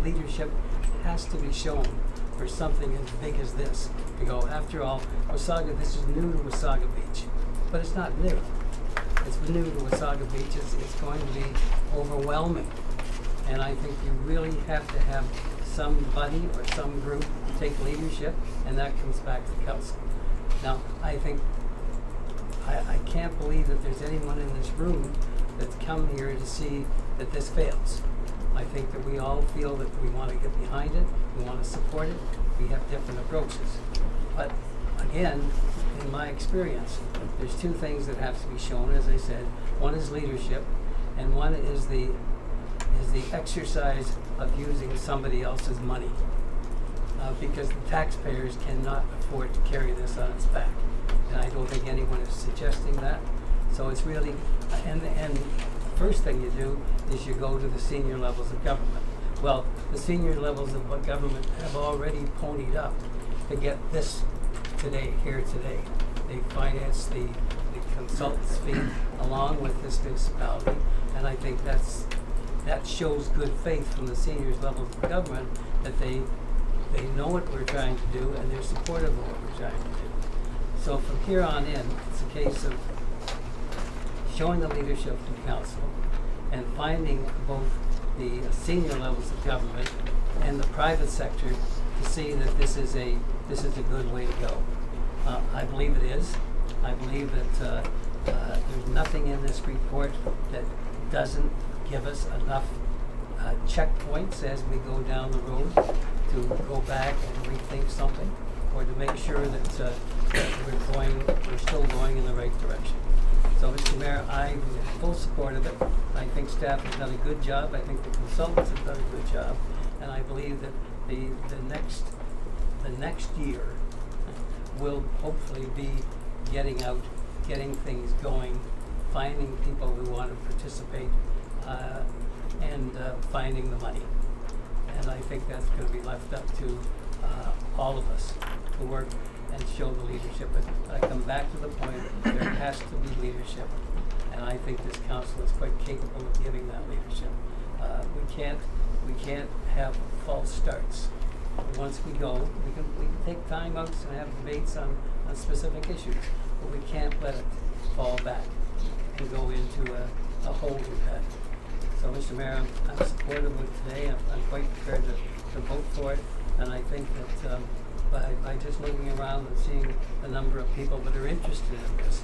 Leadership has to be shown for something as big as this. To go, after all, Wasaga, this is new to Wasaga Beach, but it's not new. It's new to Wasaga Beach. It's going to be overwhelming. And I think you really have to have somebody or some group take leadership, and that comes back to council. Now, I think I can't believe that there's anyone in this room that's come here to see that this fails. I think that we all feel that we want to get behind it, we want to support it, we have different approaches. But again, in my experience, there's two things that have to be shown, as I said. One is leadership, and one is the exercise of using somebody else's money. Because the taxpayers cannot afford to carry this on its back. And I don't think anyone is suggesting that. So it's really, and the first thing you do is you go to the senior levels of government. Well, the senior levels of government have already ponied up to get this here today. They finance the consultant's fee along with this municipality, and I think that shows good faith from the seniors levels of government that they know what we're trying to do and they're supportive of what we're trying to do. So from here on in, it's a case of showing the leadership to council and finding both the senior levels of government and the private sector to see that this is a good way to go. I believe it is. I believe that there's nothing in this report that doesn't give us enough checkpoints as we go down the road to go back and rethink something, or to make sure that we're still going in the right direction. So, Mr. Mayor, I'm in full support of it. I think staff has done a good job. I think the consultants have done a good job, and I believe that the next year will hopefully be getting out, getting things going, finding people who want to participate, and finding the money. And I think that's going to be left up to all of us to work and show the leadership. But I come back to the point, there has to be leadership. And I think this council is quite capable of giving that leadership. We can't have false starts. Once we go, we can take timeouts and have debates on specific issues, but we can't let it fall back and go into a holding pattern. So, Mr. Mayor, I'm supportive of it today. I'm quite prepared to vote for it, and I think that by just looking around and seeing the number of people that are interested in this,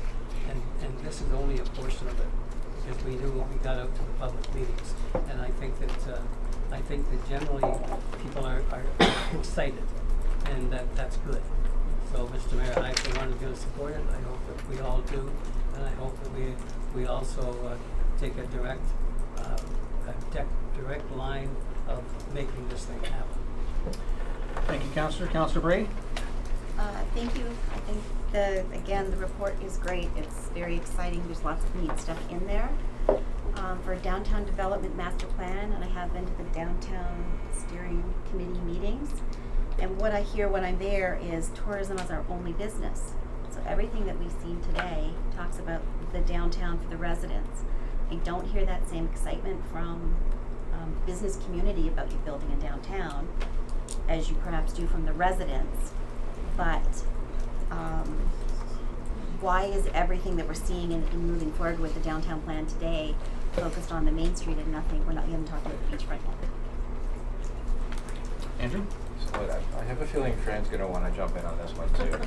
and this is only a portion of it, because we knew when we got out to the public meetings, and I think that generally people are excited, and that's good. So, Mr. Mayor, I for one is going to support it. I hope that we all do, and I hope that we also take a direct line of making this thing happen. Thank you, Councillor. Councillor Bray? Thank you. I think the report is great. It's very exciting. There's lots of neat stuff in there. For downtown development master plan, and I have been to the downtown steering committee meetings. And what I hear when I'm there is tourism is our only business. So everything that we've seen today talks about the downtown for the residents. I don't hear that same excitement from business community about you building in downtown as you perhaps do from the residents. But why is everything that we're seeing in moving forward with the downtown plan today focused on the Main Street and nothing, we haven't talked about the beachfront yet? Andrew? So I have a feeling Fran's gonna wanna jump in on this one too.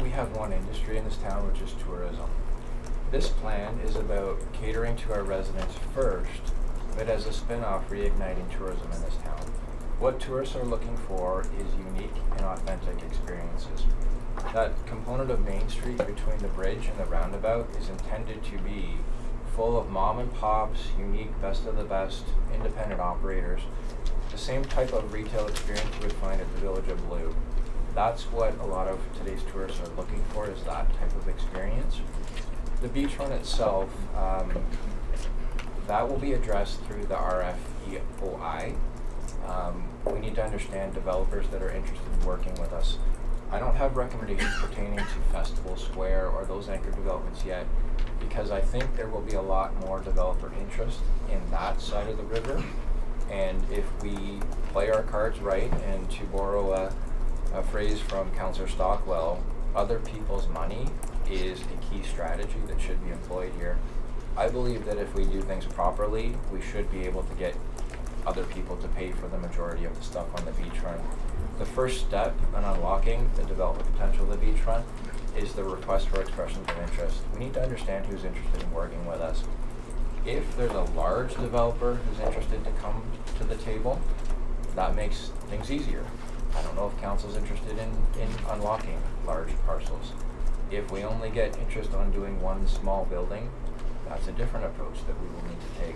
We have one industry in this town, which is tourism. This plan is about catering to our residents first, but as a spin-off, reigniting tourism in this town. What tourists are looking for is unique and authentic experiences. That component of Main Street between the bridge and the roundabout is intended to be full of mom and pops, unique, best of the best, independent operators. The same type of retail experience you would find at the Village of Blue. That's what a lot of today's tourists are looking for, is that type of experience. The beachfront itself, that will be addressed through the RFEOI. We need to understand developers that are interested in working with us. I don't have recommendations pertaining to Festival Square or those anchor developments yet, because I think there will be a lot more developer interest in that side of the river. And if we play our cards right, and to borrow a phrase from Councillor Stockwell, other people's money is a key strategy that should be employed here. I believe that if we do things properly, we should be able to get other people to pay for the majority of the stuff on the beachfront. The first step in unlocking the development potential of the beachfront is the request for expressions of interest. We need to understand who's interested in working with us. If there's a large developer who's interested to come to the table, that makes things easier. I don't know if council's interested in unlocking large parcels. If we only get interest on doing one small building, that's a different approach that we will need to take.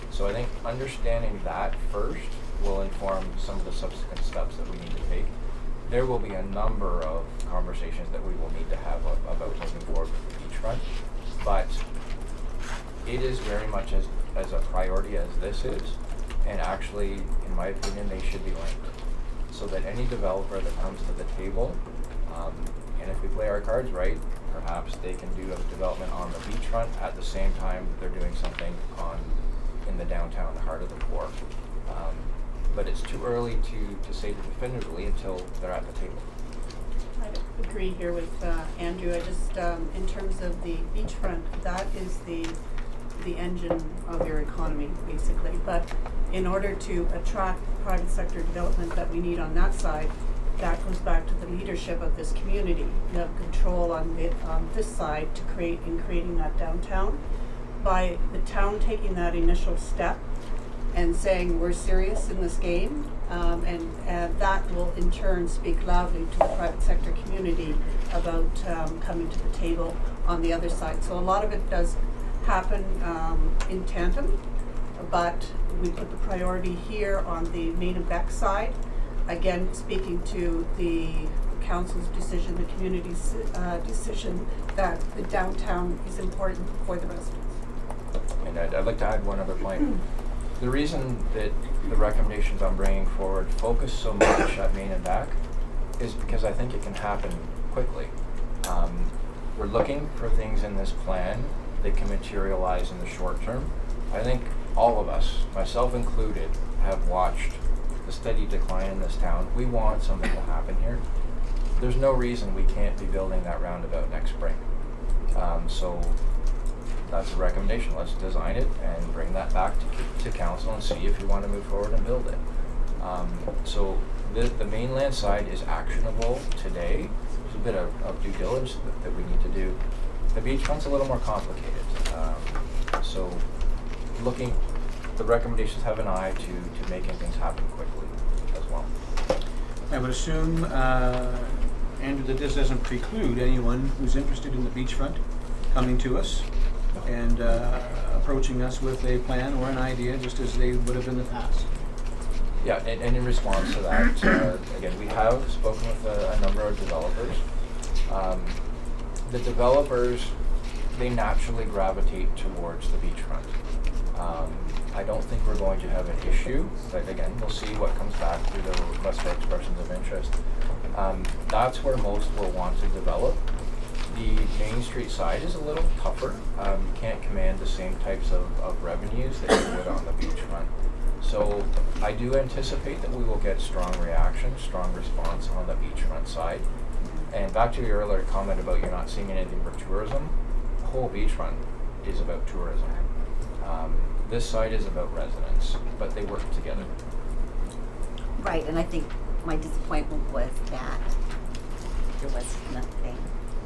So I think understanding that first will inform some of the subsequent steps that we need to take. There will be a number of conversations that we will need to have about moving forward with the beachfront, but it is very much as a priority as this is, and actually, in my opinion, they should be linked, so that any developer that comes to the table, and if we play our cards right, perhaps they can do a development on the beachfront at the same time that they're doing something in the downtown, the heart of the core. But it's too early to say definitively until they're at the table. I agree here with Andrew. I just, in terms of the beachfront, that is the engine of your economy, basically. But in order to attract private sector development that we need on that side, that goes back to the leadership of this community. You have control on this side to creating that downtown. By the town taking that initial step and saying we're serious in this game, and that will in turn speak loudly to the private sector community about coming to the table on the other side. So a lot of it does happen in tandem, but we put the priority here on the Main and Beck side. Again, speaking to the council's decision, the community's decision that the downtown is important for the residents. And I'd like to add one other point. The reason that the recommendations I'm bringing forward focus so much at Main and Back is because I think it can happen quickly. We're looking for things in this plan that can materialize in the short term. I think all of us, myself included, have watched the steady decline in this town. We want something to happen here. There's no reason we can't be building that roundabout next spring. So that's a recommendation. Let's design it and bring that back to council and see if we want to move forward and build it. So the mainland side is actionable today. There's a bit of due diligence that we need to do. The beachfront's a little more complicated. So the recommendations have an eye to making things happen quickly as well. I would assume, Andrew, that this doesn't preclude anyone who's interested in the beachfront coming to us and approaching us with a plan or an idea, just as they would have in the past. Yeah, and in response to that, again, we have spoken with a number of developers. The developers, they naturally gravitate towards the beachfront. I don't think we're going to have an issue, but again, we'll see what comes back through the request for expressions of interest. That's where most will want to develop. The Main Street side is a little tougher. You can't command the same types of revenues that you would on the beachfront. So I do anticipate that we will get strong reaction, strong response on the beachfront side. And back to your earlier comment about you're not seeing anything for tourism, the whole beachfront is about tourism. This side is about residents, but they work together. Right, and I think my disappointment was that there was nothing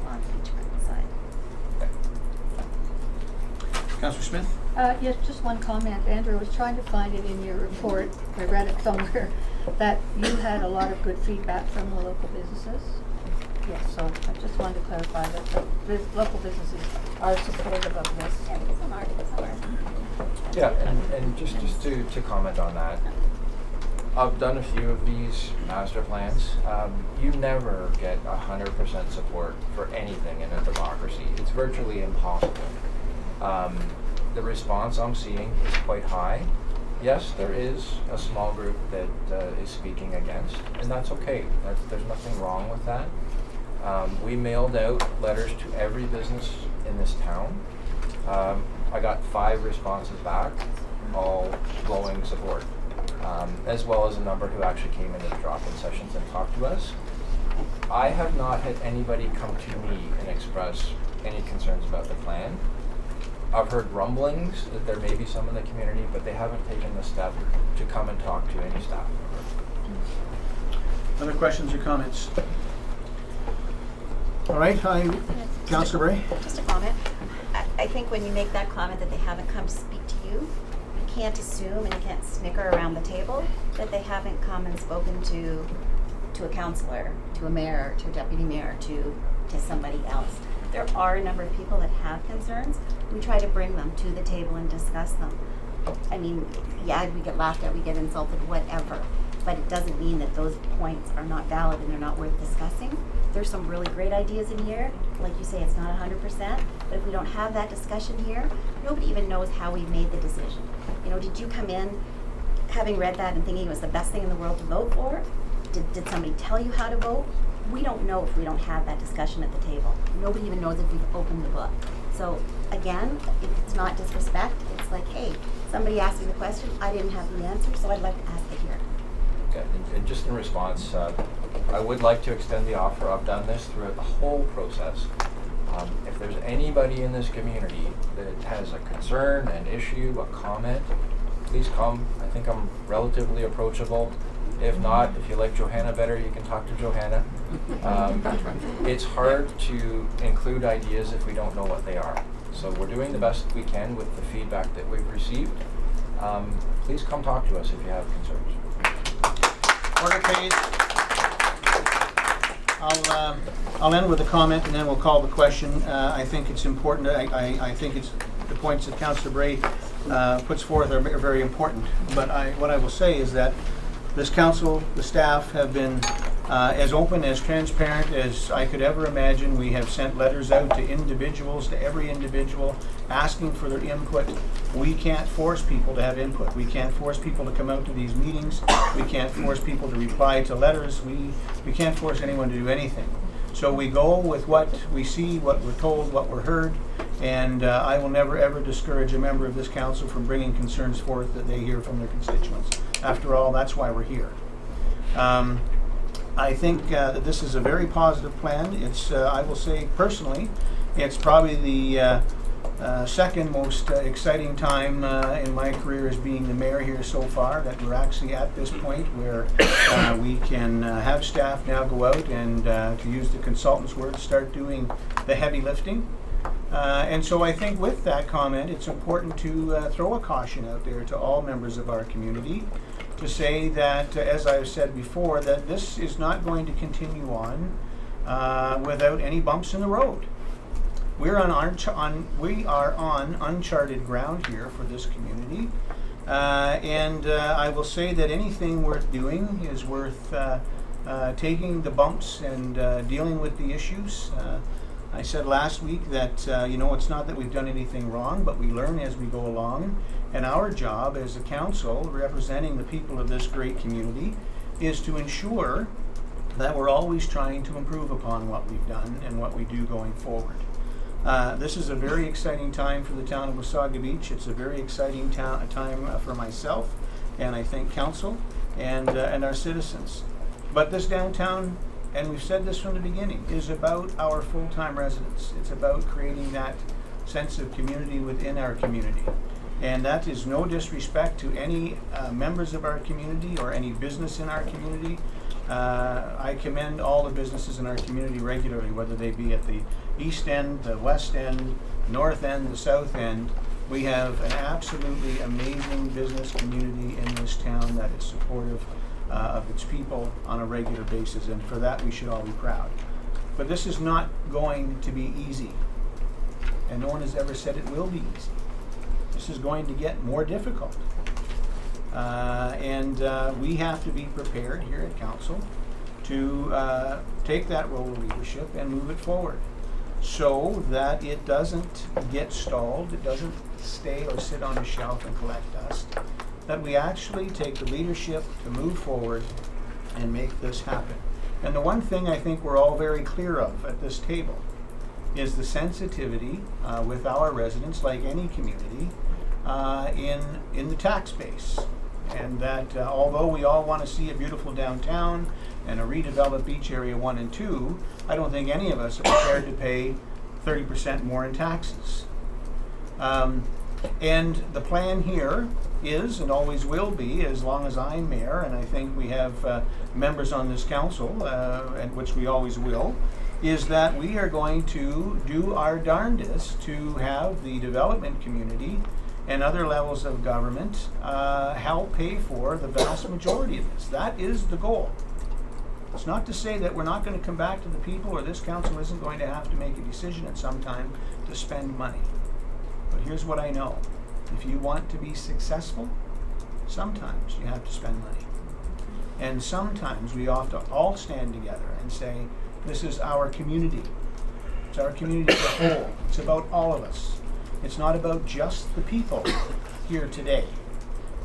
on the beachfront side. Councillor Smith? Yes, just one comment. Andrew, I was trying to find it in your report, I read it somewhere, that you had a lot of good feedback from the local businesses. Yes, so I just wanted to clarify that the local businesses are supportive of this. Yeah, and just to comment on that, I've done a few of these master plans. You never get 100% support for anything in a democracy. It's virtually impossible. The response I'm seeing is quite high. Yes, there is a small group that is speaking against, and that's okay. There's nothing wrong with that. We mailed out letters to every business in this town. I got 5 responses back, all glowing support, as well as a number who actually came into the drop-in sessions and talked to us. I have not had anybody come to me and express any concerns about the plan. I've heard rumblings that there may be some in the community, but they haven't taken the step to come and talk to any staff member. Other questions or comments? All right, Councillor Bray? Just a comment. I think when you make that comment that they haven't come to speak to you, you can't assume and you can't snicker around the table that they haven't come and spoken to a councillor, to a mayor, to a deputy mayor, to somebody else. There are a number of people that have concerns. We try to bring them to the table and discuss them. I mean, yeah, we get laughed at, we get insulted, whatever, but it doesn't mean that those points are not valid and they're not worth discussing. There's some really great ideas in here. Like you say, it's not 100%, but if we don't have that discussion here, nobody even knows how we made the decision. You know, did you come in having read that and thinking it was the best thing in the world to vote for? Did somebody tell you how to vote? We don't know if we don't have that discussion at the table. Nobody even knows if we've opened the book. So again, if it's not disrespect, it's like, hey, somebody asked me the question, I didn't have the answer, so I'd like to ask it here. Okay, and just in response, I would like to extend the offer. I've done this throughout the whole process. If there's anybody in this community that has a concern, an issue, a comment, please come. I think I'm relatively approachable. If not, if you like Johanna better, you can talk to Johanna. It's hard to include ideas if we don't know what they are. So we're doing the best we can with the feedback that we've received. Please come talk to us if you have concerns. Order, please. I'll end with a comment and then we'll call the question. I think it's important. I think it's the points that Councillor Bray puts forth are very important. But what I will say is that this council, the staff have been as open, as transparent as I could ever imagine. We have sent letters out to individuals, to every individual, asking for their input. We can't force people to have input. We can't force people to come out to these meetings. We can't force people to reply to letters. We can't force anyone to do anything. So we go with what we see, what we're told, what we're heard, and I will never ever discourage a member of this council from bringing concerns forth that they hear from their constituents. After all, that's why we're here. I think that this is a very positive plan. It's, I will say personally, it's probably the second most exciting time in my career as being the mayor here so far, that we're actually at this point where we can have staff now go out and, to use the consultant's words, start doing the heavy lifting. And so I think with that comment, it's important to throw a caution out there to all members of our community to say that, as I've said before, that this is not going to continue on without any bumps in the road. We are on uncharted ground here for this community, and I will say that anything worth doing is worth taking the bumps and dealing with the issues. I said last week that it's not that we've done anything wrong, but we learn as we go along, and our job as a council representing the people of this great community is to ensure that we're always trying to improve upon what we've done and what we do going forward. This is a very exciting time for the town of Wasaga Beach. It's a very exciting time for myself, and I think council and our citizens. But this downtown, and we've said this from the beginning, is about our full-time residents. It's about creating that sense of community within our community. And that is no disrespect to any members of our community or any business in our community. I commend all the businesses in our community regularly, whether they be at the east end, the west end, north end, the south end. We have an absolutely amazing business community in this town that is supportive of its people on a regular basis, and for that we should all be proud. But this is not going to be easy, and no one has ever said it will be easy. This is going to get more difficult. We have to be prepared here at council to take that role of leadership and move it forward so that it doesn't get stalled, it doesn't stay or sit on a shelf and collect dust, that we actually take the leadership to move forward and make this happen. And the one thing I think we're all very clear of at this table is the sensitivity with our residents, like any community, in the tax base. And that although we all want to see a beautiful downtown and a redeveloped beach area 1 and 2, I don't think any of us are prepared to pay 30% more in taxes. And the plan here is, and always will be, as long as I'm mayor, and I think we have members on this council, and which we always will, is that we are going to do our darndest to have the development community and other levels of government help pay for the vast majority of this. That is the goal. It's not to say that we're not going to come back to the people, or this council isn't going to have to make a decision at some time to spend money. But here's what I know. If you want to be successful, sometimes you have to spend money. And sometimes we have to all stand together and say, this is our community. It's our community as a whole. It's about all of us. It's not about just the people here today.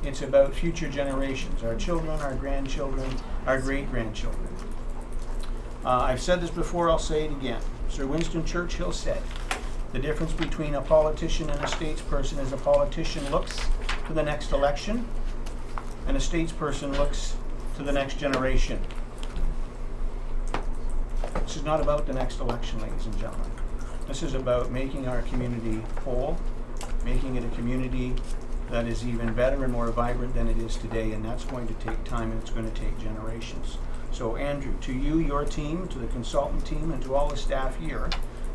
It's about future generations, our children, our grandchildren, our great-grandchildren. I've said this before, I'll say it again. Sir Winston Churchill said, the difference between a politician and a statesperson is a politician looks to the next election, and a statesperson looks to the next generation. This is not about the next election, ladies and gentlemen. This is about making our community whole, making it a community that is even better and more vibrant than it is today, and that's going to take time and it's going to take generations. So Andrew, to you, your team, to the consultant team, and to all the staff here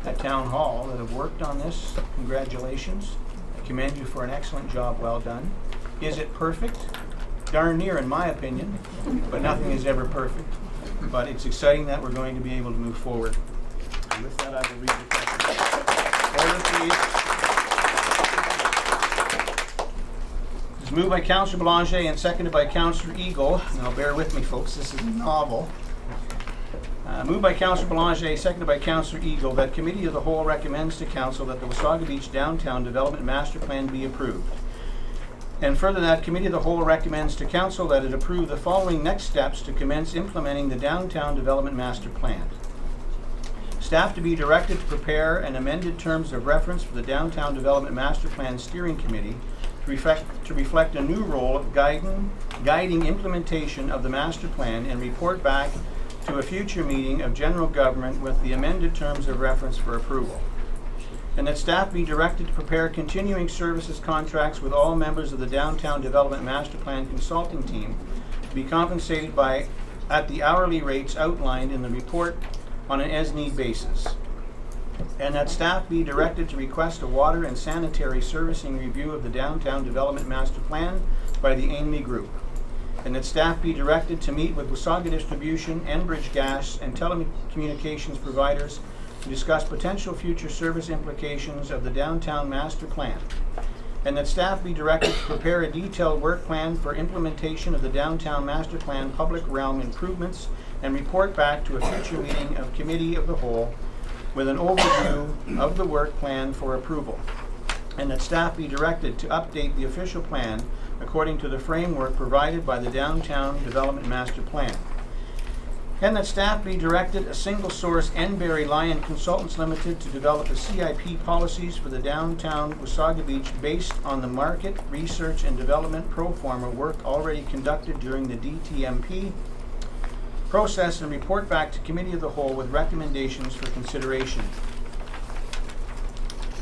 at Town Hall that have worked on this, congratulations. I commend you for an excellent job, well done. Is it perfect? Darn near, in my opinion, but nothing is ever perfect. But it's exciting that we're going to be able to move forward. And with that, I will read the question. Order, please. It's moved by Councillor Belanger and seconded by Councillor Eagle. Now, bear with me, folks. This is novel. Moved by Councillor Belanger, seconded by Councillor Eagle, that Committee of the Whole recommends to Council that the Wasaga Beach Downtown Development Master Plan be approved. And further, that Committee of the Whole recommends to Council that it approve the following next steps to commence implementing the Downtown Development Master Plan. Staff to be directed to prepare an amended terms of reference for the Downtown Development Master Plan Steering Committee to reflect a new role of guiding implementation of the master plan, and report back to a future meeting of general government with the amended terms of reference for approval. And that staff be directed to prepare continuing services contracts with all members of the Downtown Development Master Plan consulting team to be compensated at the hourly rates outlined in the report on an as-need basis. And that staff be directed to request a water and sanitary servicing review of the Downtown Development Master Plan by the Ainley Group. And that staff be directed to meet with Wasaga Distribution, Enbridge Gas, and telecommunications providers to discuss potential future service implications of the Downtown Master Plan. And that staff be directed to prepare a detailed work plan for implementation of the Downtown Master Plan public realm improvements and report back to a future meeting of Committee of the Whole with an overview of the work plan for approval. And that staff be directed to update the official plan according to the framework provided by the Downtown Development Master Plan. And that staff be directed a single source Enberry Lion Consultants Limited to develop the CIP policies for the downtown Wasaga Beach based on the market research and development pro forma work already conducted during the DTMP process, and report back to Committee of the Whole with recommendations for consideration.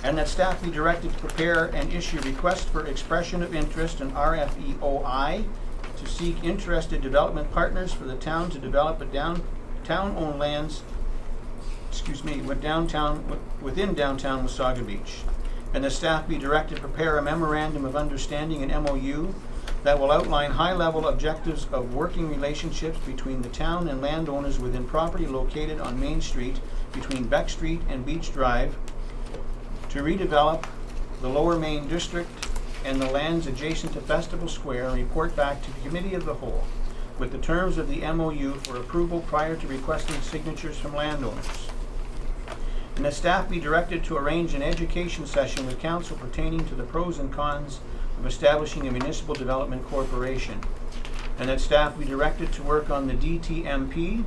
And that staff be directed to prepare and issue request for expression of interest in RFEOI to seek interested development partners for the town to develop a town-owned lands, within downtown Wasaga Beach. And the staff be directed to prepare a memorandum of understanding, an MOU, that will outline high-level objectives of working relationships between the town and landowners within property located on Main Street between Beck Street and Beach Drive to redevelop the Lower Main District and the lands adjacent to Festival Square, and report back to the Committee of the Whole with the terms of the MOU for approval prior to requesting signatures from landowners. And that staff be directed to arrange an education session with council pertaining to the pros and cons of establishing a municipal development corporation. And that staff be directed to work on the DTMP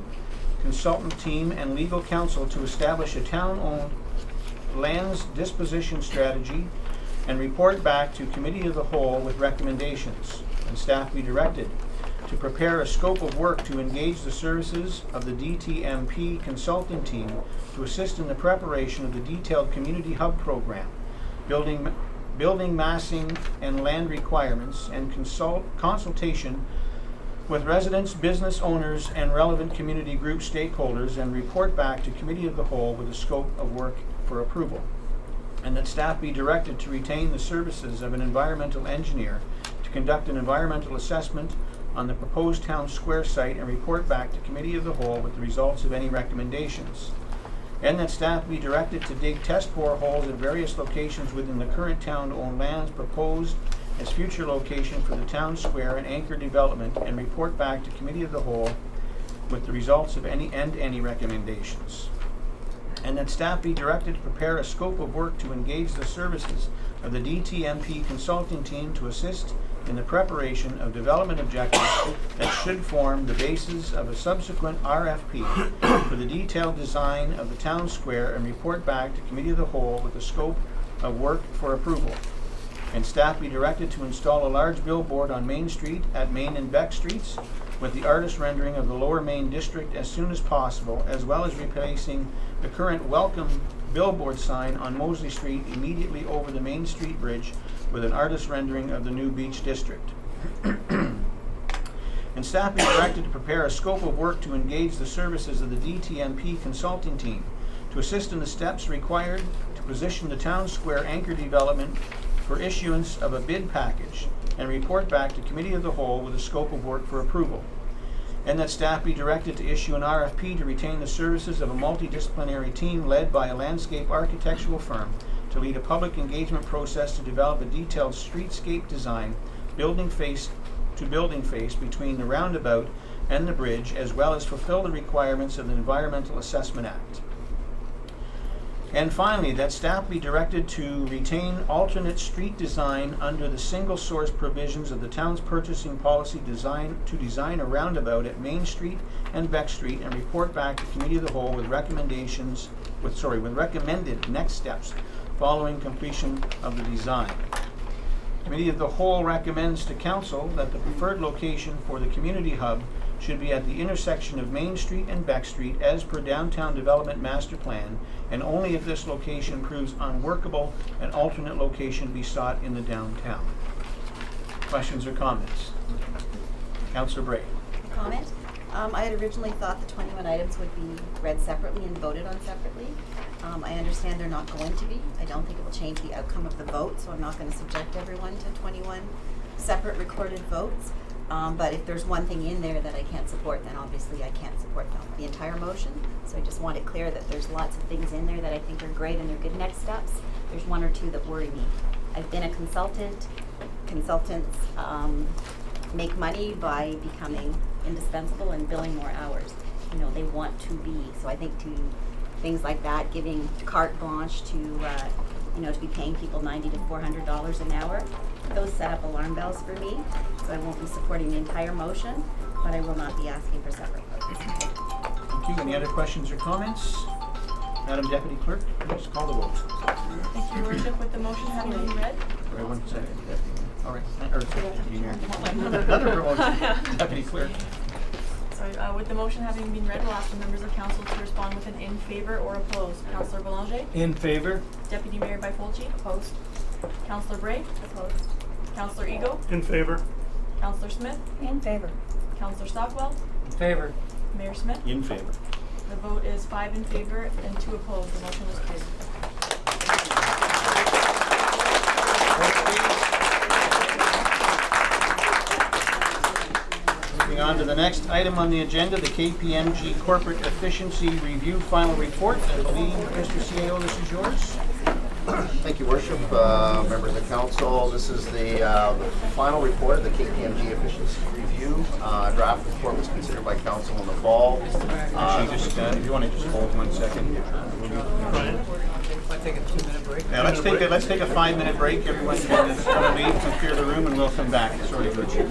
consultant team and legal counsel to establish a town-owned lands disposition strategy, and report back to Committee of the Whole with recommendations. And staff be directed to prepare a scope of work to engage the services of the DTMP consulting team to assist in the preparation of the detailed community hub program, building massing and land requirements, and consultation with residents, business owners, and relevant community group stakeholders, and report back to Committee of the Whole with a scope of work for approval. And that staff be directed to retain the services of an environmental engineer to conduct an environmental assessment on the proposed town square site, and report back to Committee of the Whole with the results of any recommendations. And that staff be directed to dig test boreholes at various locations within the current town-owned lands proposed as future location for the town square and anchor development, and report back to Committee of the Whole with the results of any recommendations. And that staff be directed to prepare a scope of work to engage the services of the DTMP consulting team to assist in the preparation of development objectives that should form the basis of a subsequent RFP for the detailed design of the town square, and report back to Committee of the Whole with a scope of work for approval. And staff be directed to install a large billboard on Main Street at Main and Beck Streets with the artist rendering of the Lower Main District as soon as possible, as well as replacing the current welcome billboard sign on Mosley Street immediately over the Main Street Bridge with an artist rendering of the new Beach District. And staff be directed to prepare a scope of work to engage the services of the DTMP consulting team to assist in the steps required to position the town square anchor development for issuance of a bid package, and report back to Committee of the Whole with a scope of work for approval. And that staff be directed to issue an RFP to retain the services of a multidisciplinary team led by a landscape architectural firm to lead a public engagement process to develop a detailed streetscape design, building face to building face between the roundabout and the bridge, as well as fulfill the requirements of the Environmental Assessment Act. And finally, that staff be directed to retain alternate street design under the single source provisions of the town's purchasing policy to design a roundabout at Main Street and Beck Street, and report back to Committee of the Whole with with recommended next steps following completion of the design. Committee of the Whole recommends to Council that the preferred location for the community hub should be at the intersection of Main Street and Beck Street as per Downtown Development Master Plan, and only if this location proves unworkable, an alternate location be sought in the downtown. Questions or comments? Councillor Bray. Comment? I had originally thought the 21 items would be read separately and voted on separately. I understand they're not going to be. I don't think it will change the outcome of the vote, so I'm not going to subject everyone to 21 separate recorded votes. But if there's one thing in there that I can't support, then obviously I can't support the entire motion. So I just want it clear that there's lots of things in there that I think are great and they're good next steps. There's one or two that worry me. I've been a consultant. Consultants make money by becoming indispensable and billing more hours. You know, they want to be. So I think to things like that, giving carte blanche to to be paying people $90 to $400 an hour, those set up alarm bells for me. So I won't be supporting the entire motion, but I will not be asking for separate votes. Thank you. Any other questions or comments? Madam Deputy Clerk, please call the vote. Thank you, Your Worship. With the motion having been read, Wait 1 second. Deputy. All right. Or Deputy Mayor. Another promotion. Deputy Clerk. sorry, with the motion having been read, we'll ask the members of council to respond with an in favor or opposed. Councillor Belanger? In favor? Deputy Mayor Byfolchi? Opposed. Councillor Bray? Opposed. Councillor Ego? In favor? Councillor Smith? In favor. Councillor Stockwell? In favor. Mayor Smith? In favor. The vote is 5 in favor and 2 opposed. The motion was carried. Moving on to the next item on the agenda, the KPMG Corporate Efficiency Review Final Report. I believe, Mr. CAO, this is yours. Thank you, Worship, members of council. This is the final report of the KPMG Efficiency Review. Draft report was considered by council in the fall. Actually, just, if you want to just hold 1 second. I take a 2-minute break. Yeah, let's take a 5-minute break. Everyone can just kind of leave and clear the room, and we'll come back. Sorry, Richard.